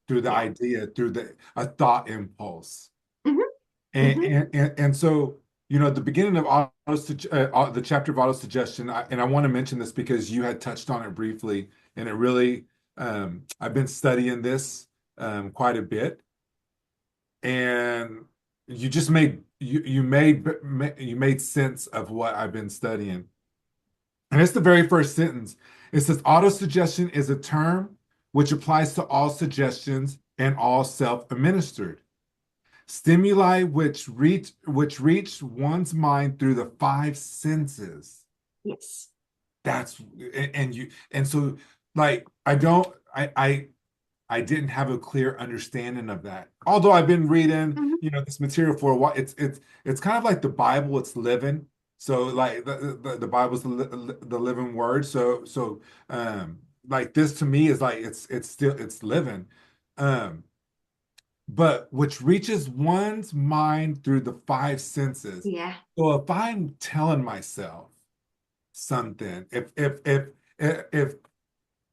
through the Yeah. idea, through a thought impulse. Mhm, And, mhm. and so, the beginning of the chapter of autosuggestion, and I want to mention this because you had touched on it briefly, and it really, I've been studying this quite a bit, and you just you made sense of what I've been studying. And it's the very first sentence. It says autosuggestion is a term which applies to all suggestions and all self-administered stimuli which reach one's mind through the five senses. Yes. That's and so like I didn't have a clear understanding of that. Although I've been reading, Mhm. this material for a while. It's kind of like the Bible, it's living. So like the Bible's the living word. So like this to me is like it's still it's living. Um but which reaches one's mind through the five senses. Yeah. So if I'm telling myself something, if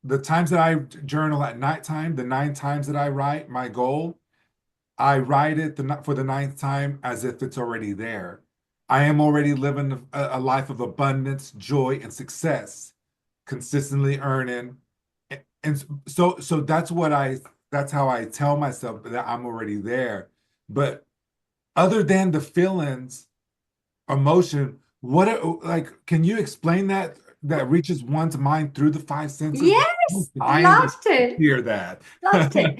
the times that I journal at nighttime, the 9 times that I write my goal, I write it for the ninth time as if it's already there. I am already living a life of abundance, joy, and success, consistently earning. And so that's how I tell myself that I'm already there. But other than the feelings, emotion, like, can you explain that reaches one's mind through the five senses? I'm Yes. dying to Loved it. hear that. Loved it.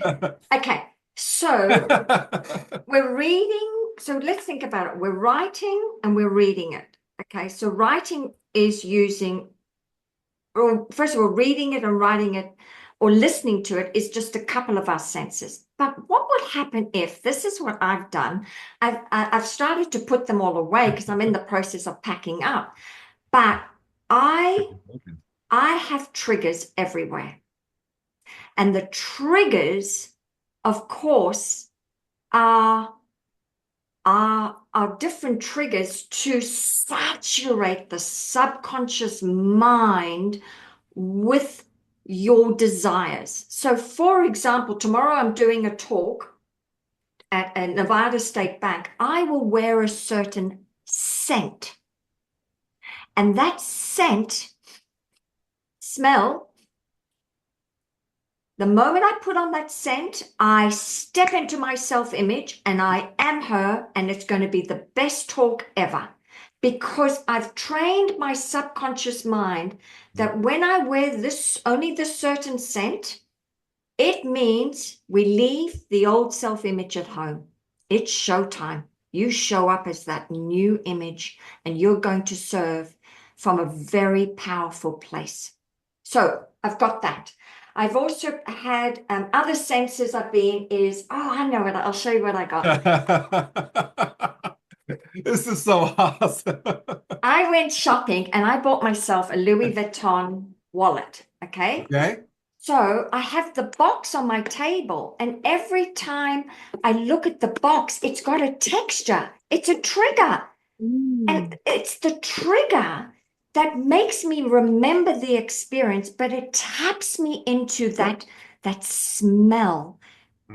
Okay. So we're reading. So let's think about it. We're writing and we're reading it. Okay. So writing is using, or first of all, reading it and writing it or listening to it is just a couple of our senses. But what would happen if this is what I've done? I've started to put them all away because I'm in the process of packing up. But I have triggers everywhere. And the triggers, of course, are different triggers to saturate the subconscious mind with your desires. So, for example, tomorrow I'm doing a talk at a Nevada State Bank. I will wear a certain scent, and that scent smell. The moment I put on that scent, I step into my self-image and I am her, and it's going to be the best talk ever because I've trained my subconscious mind that when I wear only this certain scent, it means we leave the old self-image at home. It's showtime. You show up as that new image and you're going to serve from a very powerful place. So I've got that. I've also had other senses I've been I know it. I'll show you what I got. This is so awesome. I went shopping and I bought myself a Louis Vuitton wallet. Okay. Okay. So I have the box on my table, and every time I look at the box, it's got a texture. It's a trigger. And it's the trigger that makes me remember the experience, but it taps me into that smell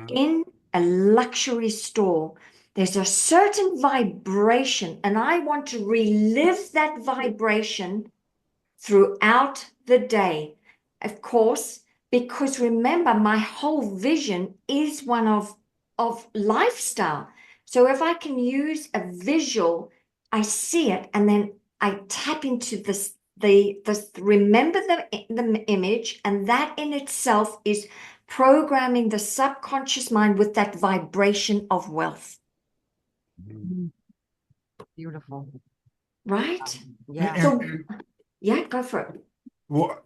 in a luxury store. There's a certain vibration, and I want to relive that vibration throughout the day. Of course, because remember, my whole vision is one of lifestyle. So if I can use a visual, I see it, and then I tap into this, remember the image, and that in itself is programming the subconscious mind with that vibration of wealth. Beautiful. Right? Yeah. So, yeah, go for it. Well,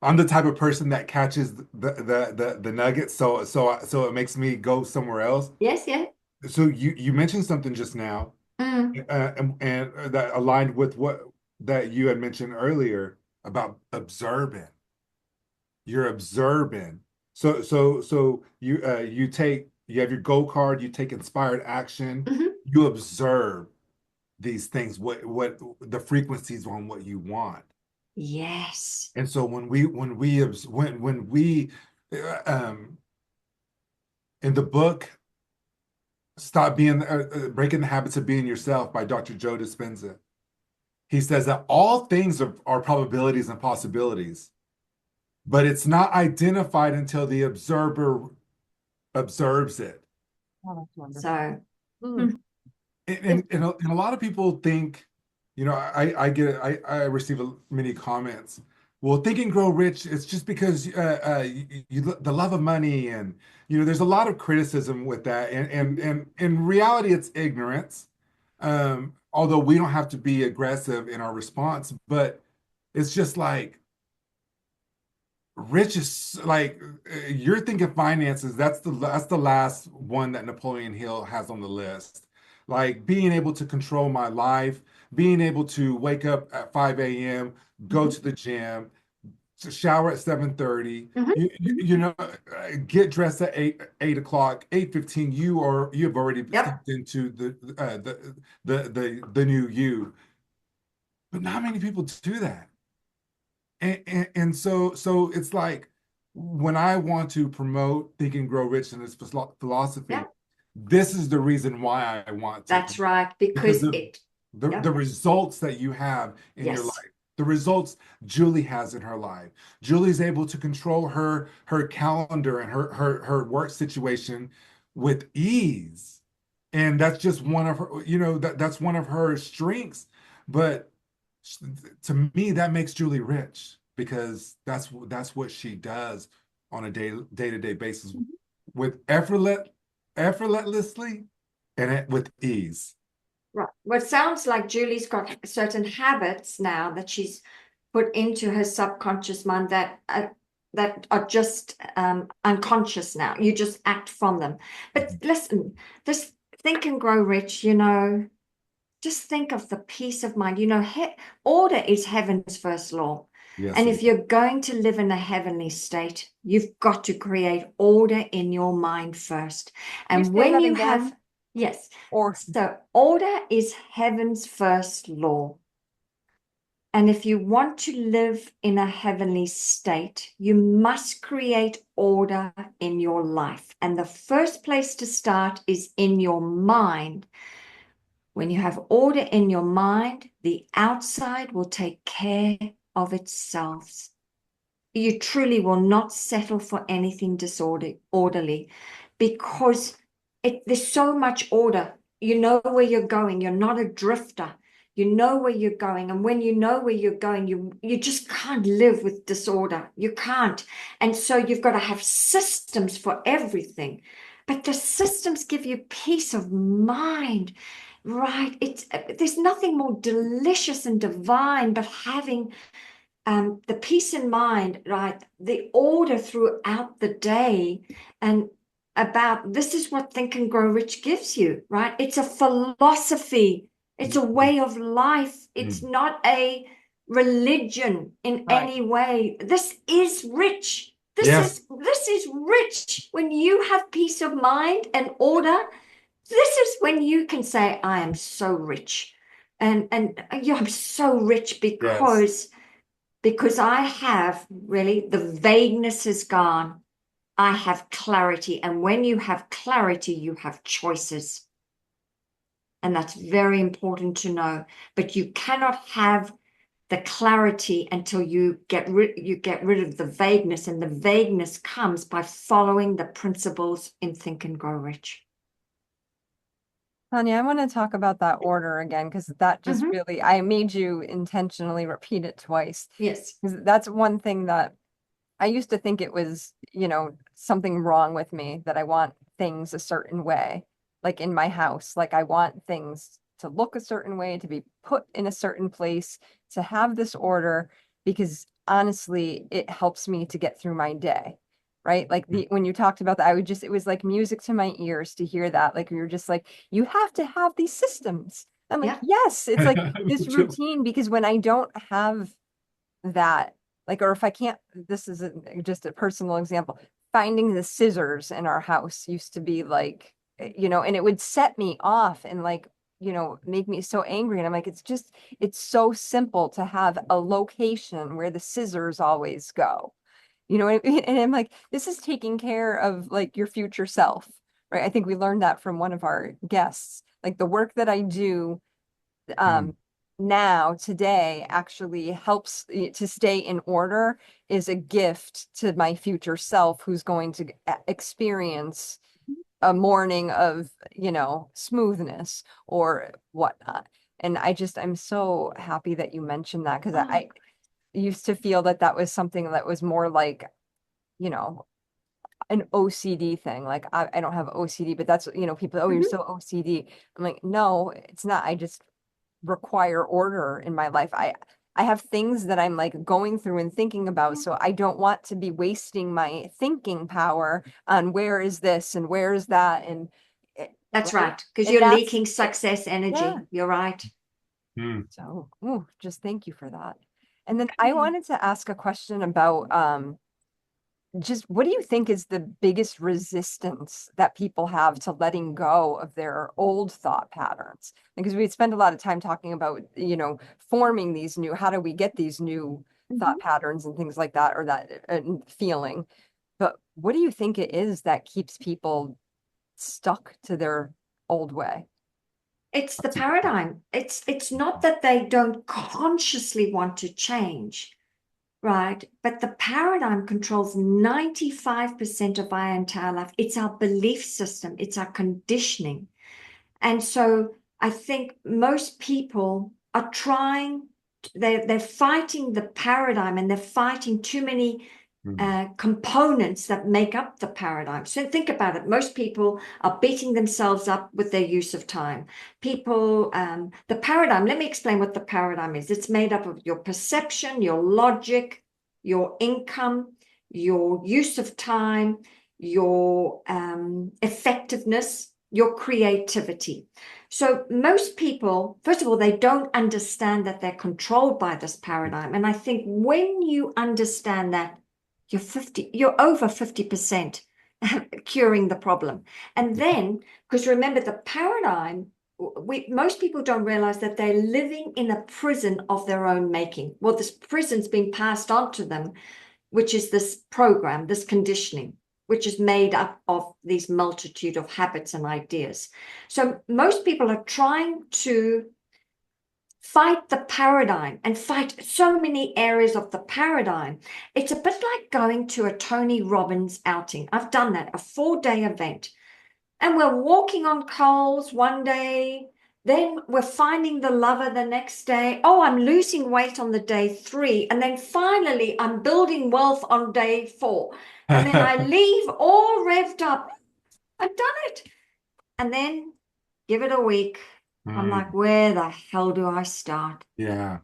I'm the type of person that catches the nuggets, so it makes me go somewhere else. Yes, yeah. So you mentioned something just now, and that aligned with what that you had mentioned earlier about observing. You're observing. So you you have your go card, you take inspired action, you observe these things, what the frequencies on what you want. Yes. And so when we um in the book Stop Being Breaking the Habits of Being Yourself by Dr. Joe Dispenza, he says that all things are probabilities and possibilities, but it's not identified until the observer observes it. Oh, that's wonderful. So, And a lot of people think, I receive many comments. Well, Think and Grow Rich, it's just because the love of money, and there's a lot of criticism with that, and in reality, it's ignorance. Although we don't have to be aggressive in our response, but it's just like rich is like you're thinking finances. That's the last one that Napoleon Hill has on the list. Like being able to control my life, being able to wake up at 5 a.m., go to the gym, to shower at 7:30, get dressed at 8 o'clock, 8:15. You've already stepped into the new you. But not many people do that. And so it's like when I want to promote Think and Grow Rich in this philosophy, this is the reason why I want to. That's right, because the results that you have in your life, the results Julie has in her life. Julie's able to control her calendar and her work situation with ease. And that's just one of her, that's one of her strengths. But to me, that makes Julie rich because that's what she does on a day-to-day basis with effortlessly and with ease. Right. Well, it sounds like Julie's got certain habits now that she's put into her subconscious mind that are just unconscious now. You just act from them. But listen, this Think and Grow Rich, just think of the peace of mind. Order is heaven's first law. Yes, and if you're going to live in a heavenly state, you've got to create order in your mind first. And when you have, yes, so order is heaven's first law. And if you want to live in a heavenly state, you must create order in your life. And the first place to start is in your mind. When you have order in your mind, the outside will take care of itself. You truly will not settle for anything disorderly because there's so much order. You know where you're going. You're not a drifter. You know where you're going. And when you know where you're going, you just can't live with disorder. You can't. And so you've got to have systems for everything. But the systems give you peace of mind. Right, there's nothing more delicious and divine but having the peace in mind, right? The order throughout the day, and about this is what Think and Grow Rich gives you, right? It's a philosophy, it's a way of life. It's not a religion in any way. This is rich. This is rich. When you have peace of mind and order, this is when you can say, I am so rich. And I'm so rich because I have really, the vagueness is gone. I have clarity. And when you have clarity, you have choices. And that's very important to know. But you cannot have the clarity until you get rid of the vagueness. And the vagueness comes by following the principles in Think and Grow Rich. Tanya, I want to talk about that order again, because that just really, I made you intentionally repeat it twice. Yes. Because that's one thing that I used to think it was, something wrong with me that I want things a certain way, like in my house. Like I want things to look a certain way, to be put in a certain place, to have this order, because honestly, it helps me to get through my day. Right. Like when you talked about that, it was like music to my ears to hear that. Like we were just like, you have to have these systems. I'm like, Yeah. yes, it's like this routine, because when I don't have that, like, or if I can't, this is just a personal example, finding the scissors in our house used to be like, and it would set me off and like, make me so angry. And I'm like, it's so simple to have a location where the scissors always go. And I'm like, this is taking care of like your future self, right? I think we learned that from one of our guests. Like the work that I do Mm. now today actually helps to stay in order, is a gift to my future self who's going to experience a morning of, smoothness or whatnot. And I'm so happy that you mentioned that, because I used to feel that that was something that was more like, you know, an OCD thing. Like I don't have OCD, but that's, people, oh, you're Mhm. so OCD. I'm like, no, it's not. I just require order in my life. I have things that I'm like going through and thinking about, so I don't want to be wasting my thinking power on where is this and where is that, and That's right, right, because and you're that's leaking success yeah. energy. You're right. Mm. So, just thank you for that. And then I wanted to ask a question about just what do you think is the biggest resistance that people have to letting go of their old thought patterns? Because we spend a lot of time talking about, forming these new, how do we get these new Mhm. thought patterns and things like that, or that feeling. But what do you think it is that keeps people stuck to their old way? It's the paradigm. It's not that they don't consciously want to change, right? But the paradigm controls 95% of our entire life. It's our belief system, it's our conditioning. And so I think most people are trying, they're fighting the paradigm, and they're fighting too many Mm. components that make up the paradigm. So think about it. Most people are beating themselves up with their use of time. People, the paradigm, let me explain what the paradigm is. It's made up of your perception, your logic, your income, your use of time, your effectiveness, your creativity. So most people, first of all, they don't understand that they're controlled by this paradigm. And I think when you understand that, you're over 50% curing the problem. And then, because remember, the paradigm, most people don't realize that they're living in a prison of their own making. Well, this prison's been passed on to them, which is this program, this conditioning, which is made up of these multitude of habits and ideas. So most people are trying to fight the paradigm and fight so many areas of the paradigm. It's a bit like going to a Tony Robbins outing. I've done that, a 4-day event. And we're walking on coals one day, then we're finding the lover the next day. Oh, I'm losing weight on the day 3. And then finally, I'm building wealth on day 4. And then I leave all revved up. I've done it. And then give it a week. I'm like, where the hell do I start? Yeah.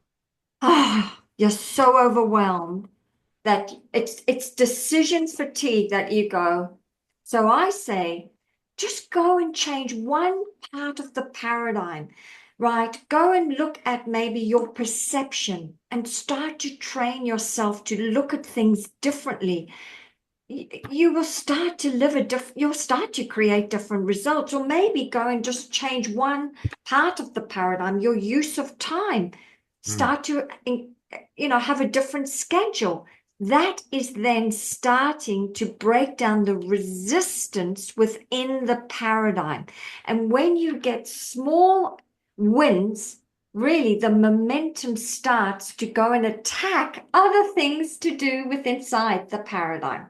Ah, you're so overwhelmed that it's decision fatigue that you go. So I say, just go and change one part of the paradigm, right? Go and look at maybe your perception and start to train yourself to look at things differently. You will start to live you'll start to create different results, or maybe go and just change one part of the paradigm, your use of time. Mm. Start to have a different schedule. That is then starting to break down the resistance within the paradigm. And when you get small wins, really the momentum starts to go and attack other things to do with inside the paradigm.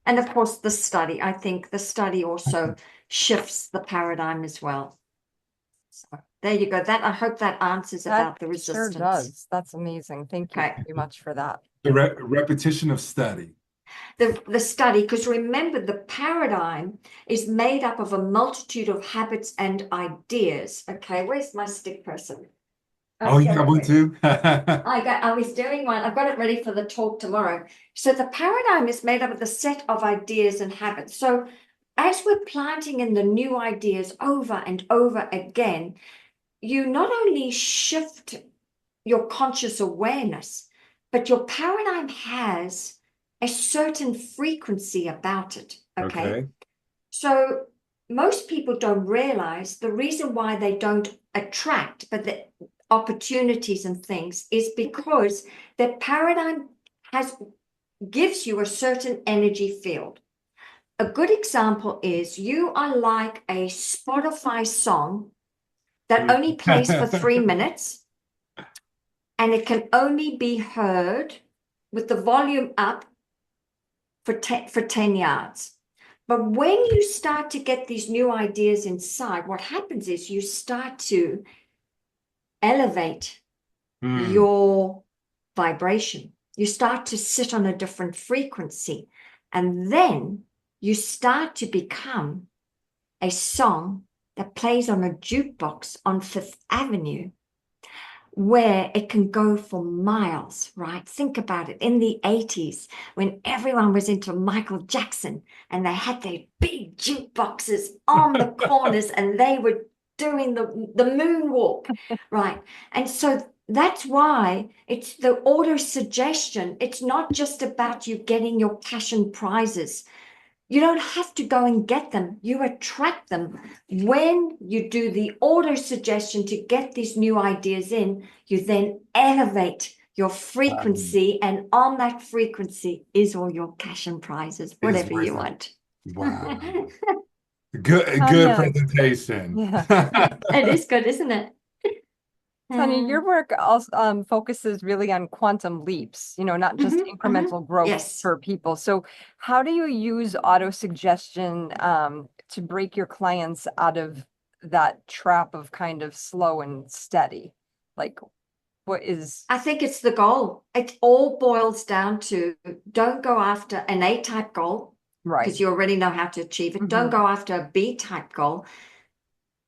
And of course, I think the study also shifts the paradigm as well. So there you go. I hope that answers That about the sure resistance. does. That's amazing. Thank you Okay. very much for that. The repetition of study. the study, because remember, the paradigm is made up of a multitude of habits and ideas. Okay, where's my stick person? Oh, you have one too? I was doing one. I've got it ready for the talk tomorrow. So the paradigm is made up of the set of ideas and habits. So as we're planting in the new ideas over and over again, you not only shift your conscious awareness, but your paradigm has a certain frequency about it. Okay. So most people don't realize the reason why they don't attract, but the opportunities and things is because their paradigm gives you a certain energy field. A good example is you are like a Spotify song that only plays for 3 minutes, and it can only be heard with the volume up for 10 yards. But when you start to get these new ideas inside, what happens is you start to elevate your vibration. You start to sit on a different frequency. And then you start to become a song that plays on a jukebox on Fifth Avenue, where it can go for miles, right? Think about it. In the 80s, when everyone was into Michael Jackson and they had their big jukeboxes on the corners and they were doing the moonwalk, right? And so that's why it's the auto suggestion. It's not just about you getting your passion prizes. You don't have to go and get them. You attract them. When you do the auto suggestion to get these new ideas in, you then elevate your frequency, and on that frequency is all your cash and prizes, whatever you want. Wow. Good Tanya. presentation. Yeah. It is good, isn't it? Tanya, your work also focuses really on quantum leaps, not just incremental growth for people. So how do you use auto-suggestion to break your clients out of that trap of kind of slow and steady? Like, what is... I think it's the goal. It all boils down to, don't go after an A-type goal, right? Because you already know how to achieve it. Don't go after a B-type goal.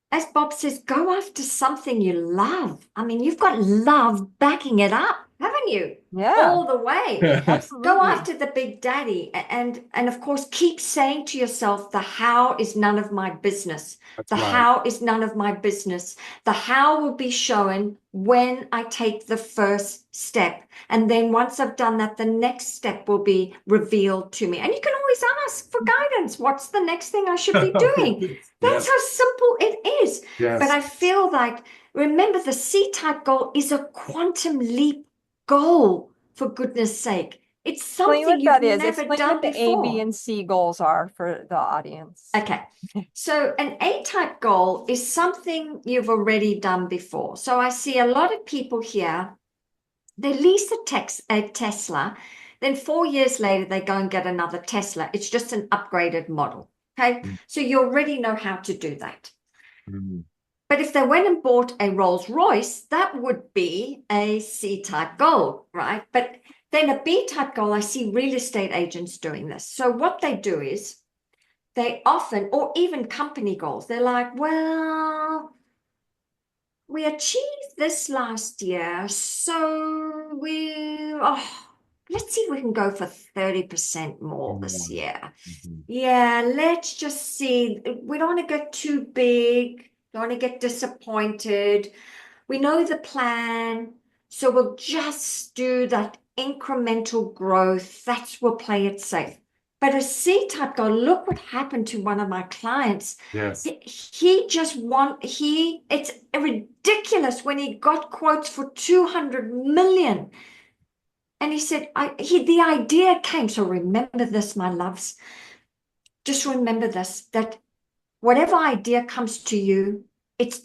As Bob says, go after something you love. I mean, you've got love backing it up, haven't you? Yeah. All the way. Absolutely. Go after the big daddy. And of course, keep saying to yourself, the how is none of my business. That's the right. how is none of my business. The how will be shown when I take the first step. And then once I've done that, the next step will be revealed to me. And you can always ask for guidance. What's the next thing I should be doing? That's how simple it is. Yes. But I feel like, remember, the C-type goal is a quantum leap goal, for goodness sake. It's something you've never done what the before. A, B, and C goals are for the audience. Okay. So an A-type goal is something you've already done before. So I see a lot of people here, they lease a Tesla, then 4 years later, they go and get another Tesla. It's just an upgraded model. Okay. So you already know how to do that. But if they went and bought a Rolls Royce, that would be a C-type goal, right? But then a B-type goal, I see real estate agents doing this. So what they do is they often, or even company goals, they're like, well, we achieved this last year, so let's see if we can go for 30% more this year. Yeah, let's just see. We don't want to get too big. Don't want to get disappointed. We know the plan, so we'll just do that incremental growth. We'll play it safe. But a C-type goal, look what happened to one of my clients. Yes. It's ridiculous when he got quotes for 200 million. And he said, the idea came. So remember this, my loves. Just remember this, that whatever idea comes to you, it's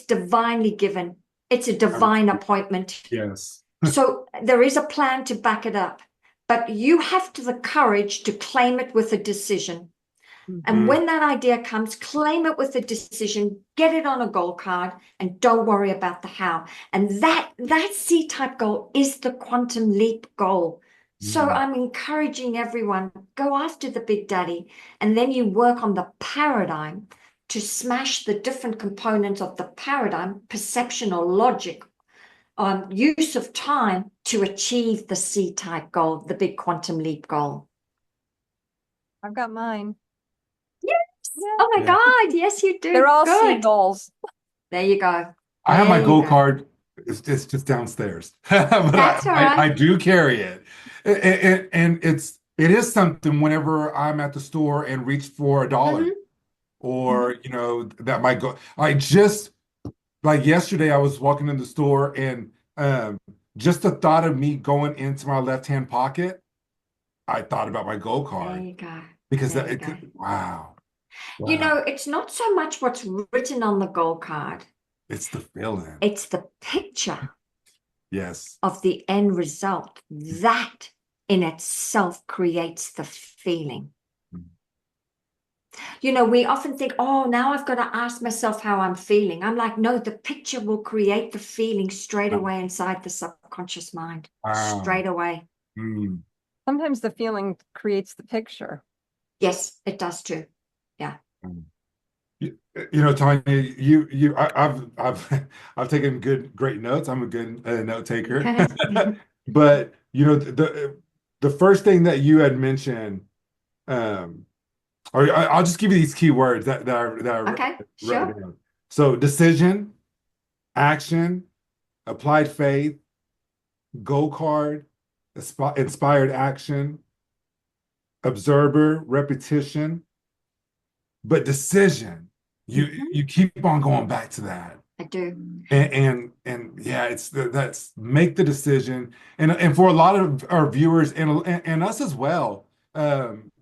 divinely given. It's a divine appointment. Yes. So there is a plan to back it up, but you have the courage to claim it with a decision. And when that idea comes, claim it with a decision, get it on a goal card, and don't worry about the how. And that C-type goal is the quantum leap goal. So I'm encouraging everyone, go after the big daddy, and then you work on the paradigm to smash the different components of the paradigm, perception or logic, use of time to achieve the C-type goal, the big quantum leap goal. I've got mine. Yes. Yeah. Oh my God. Yes, you do. They're all Good. seagulls. There you go. I have my There you gold go. card. It's just downstairs, but That's all right. I do carry it, and it is something whenever I'm at the store and reach for $1, Mhm. or that might go. I just like yesterday, I was walking in the store and just the thought of me going into my left-hand pocket, I thought about my gold There card you go. because There that you it go. could, wow, You wow, know, it's not so much what's written on the gold card, it's the feeling. it's the picture Yes. of the end result. That in itself creates the feeling. You know, we often think, oh, now I've got to ask myself how I'm feeling. I'm like, no, the picture will create the feeling straight away inside the subconscious mind. Wow. Straight away. Mm. Sometimes the feeling creates the picture. Yes, it does too. Yeah. Tanya, I've taken great notes. I'm a good note taker. But the first thing that you had mentioned, or I'll just give you these key words that I Okay, wrote sure. down. So decision, action, applied faith, goal card, inspired action, observer, repetition, but decision. You keep on going back to that. I do. And yeah, that's make the decision. And for a lot of our viewers and us as well,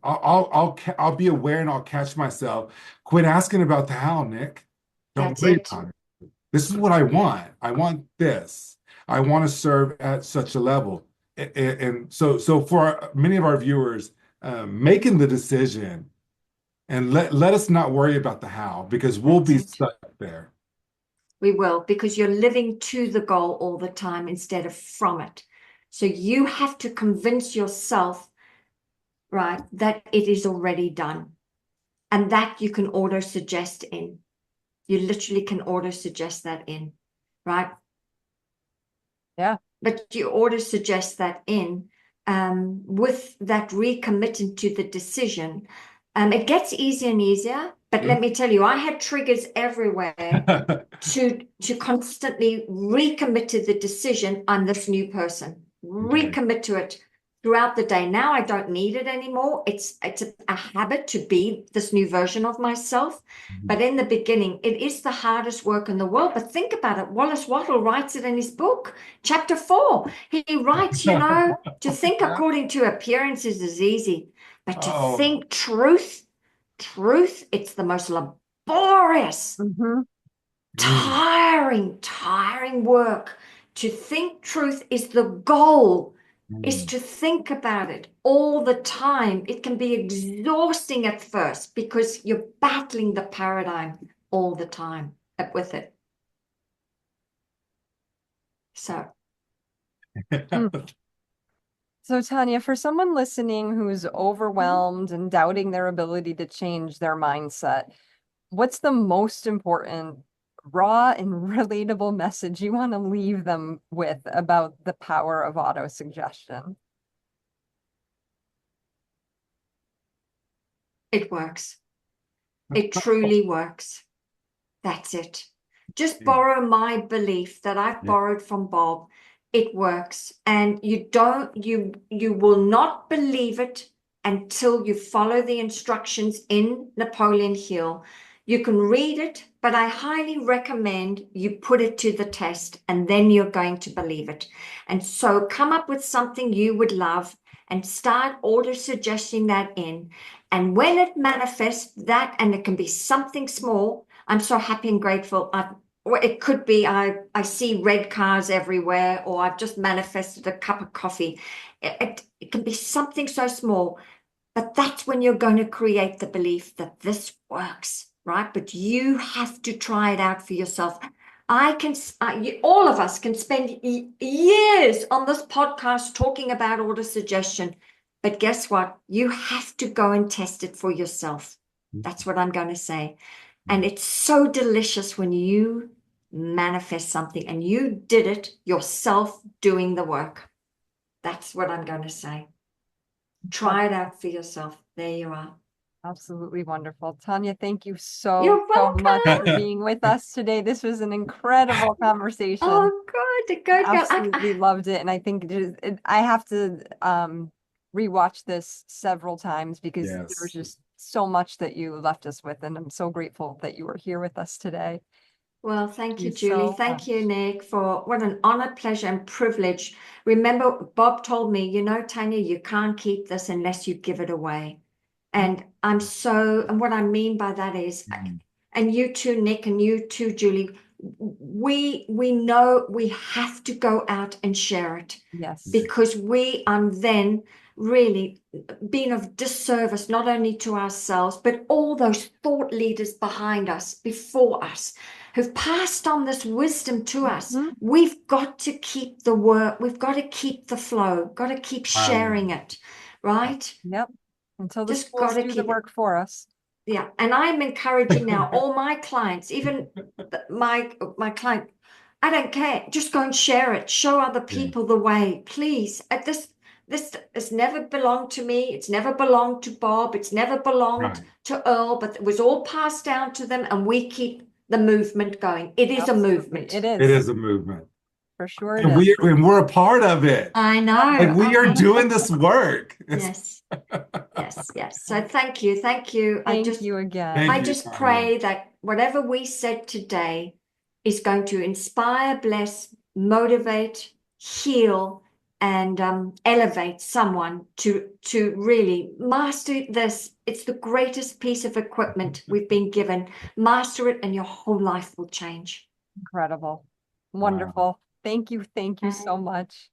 I'll be aware and I'll catch myself. Quit asking about the how, Nick. Don't That's worry it. about it. This is what I want. I want this. I want to serve at such a level. And so for many of our viewers, making the decision and let us not worry about the how, because we'll be That's it. stuck there. We will, because you're living to the goal all the time instead of from it. So you have to convince yourself, right, that it is already done. And that you can auto suggest in. You literally can auto suggest that in, right? Yeah. But you auto suggest that in with that recommitting to the decision. It gets easier and easier. But let me tell you, I had triggers everywhere to constantly recommit to the decision. I'm this new person. Recommit to it throughout the day. Now I don't need it anymore. It's a habit to be this new version of myself. But in the beginning, it is the hardest work in the world. But think about it. Wallace Wattle writes it in his book, chapter 4. He writes, to think according to appearances is easy, but to think truth, it's the most laborious, tiring work. To think truth is the goal, is to think about it all the time. It can be exhausting at first because you're battling the paradigm all the time with it. So. So Tanya, for someone listening who's overwhelmed and doubting their ability to change their mindset, what's the most important raw and relatable message you want to leave them with about the power of autosuggestion? It works. It truly works. That's it. Just borrow my belief that I've borrowed from Bob. It works. And you will not believe it until you follow the instructions in Napoleon Hill. You can read it, but I highly recommend you put it to the test and then you're going to believe it. And so come up with something you would love and start auto-suggesting that in. And when it manifests that, and it can be something small, I'm so happy and grateful. Or it could be I see red cars everywhere, or I've just manifested a cup of coffee. It can be something so small, but that's when you're going to create the belief that this works, right? But you have to try it out for yourself. all of us can spend years on this podcast talking about auto suggestion, but guess what? You have to go and test it for yourself. That's what I'm going to say. And it's so delicious when you manifest something and you did it yourself doing the work. That's what I'm going to say. Try it out for yourself. There you are. Absolutely wonderful. Tanya, thank you so, You're so much for welcome. being with us today. This was an incredible conversation. Oh, good, good. Absolutely loved it. And I think I have to rewatch this several times because there was just so much that you left us with. And I'm so grateful that you were here with us today. Well, thank you, Julie. Thank you, Nick, for what an honor, pleasure, and privilege. Remember, Bob told me, you know, Tanya, you can't keep this unless you give it away. And and what I mean by that is, and you too, Nick, and you too, Julie, we know we have to go out and share it. Yes. Because we are then really being of disservice, not only to ourselves, but all those thought leaders behind us, before us, who've passed on this wisdom to us. We've got to keep the work. We've got to keep the flow, got to keep sharing it, right? Yep. Until the Just schools got to do keep the work for us. Yeah. And I'm encouraging now all my clients, even my client, I don't care. Just go and share it. Show other people the way, please. This has never belonged to me. It's never belonged to Bob. It's never belonged to Earl, but it was all passed down to them, and we keep the movement going. It is a movement. It is. It is a movement. For sure. And we're a part of it. I know. Like we are doing this work. Yes. Yes. So thank you. Thank you. Thank you again. I just pray that whatever we said today is going to inspire, bless, motivate, heal, and elevate someone to really master this. It's the greatest piece of equipment we've been given. Master it and your whole life will change. Incredible. Wonderful. Thank you. Thank you so much.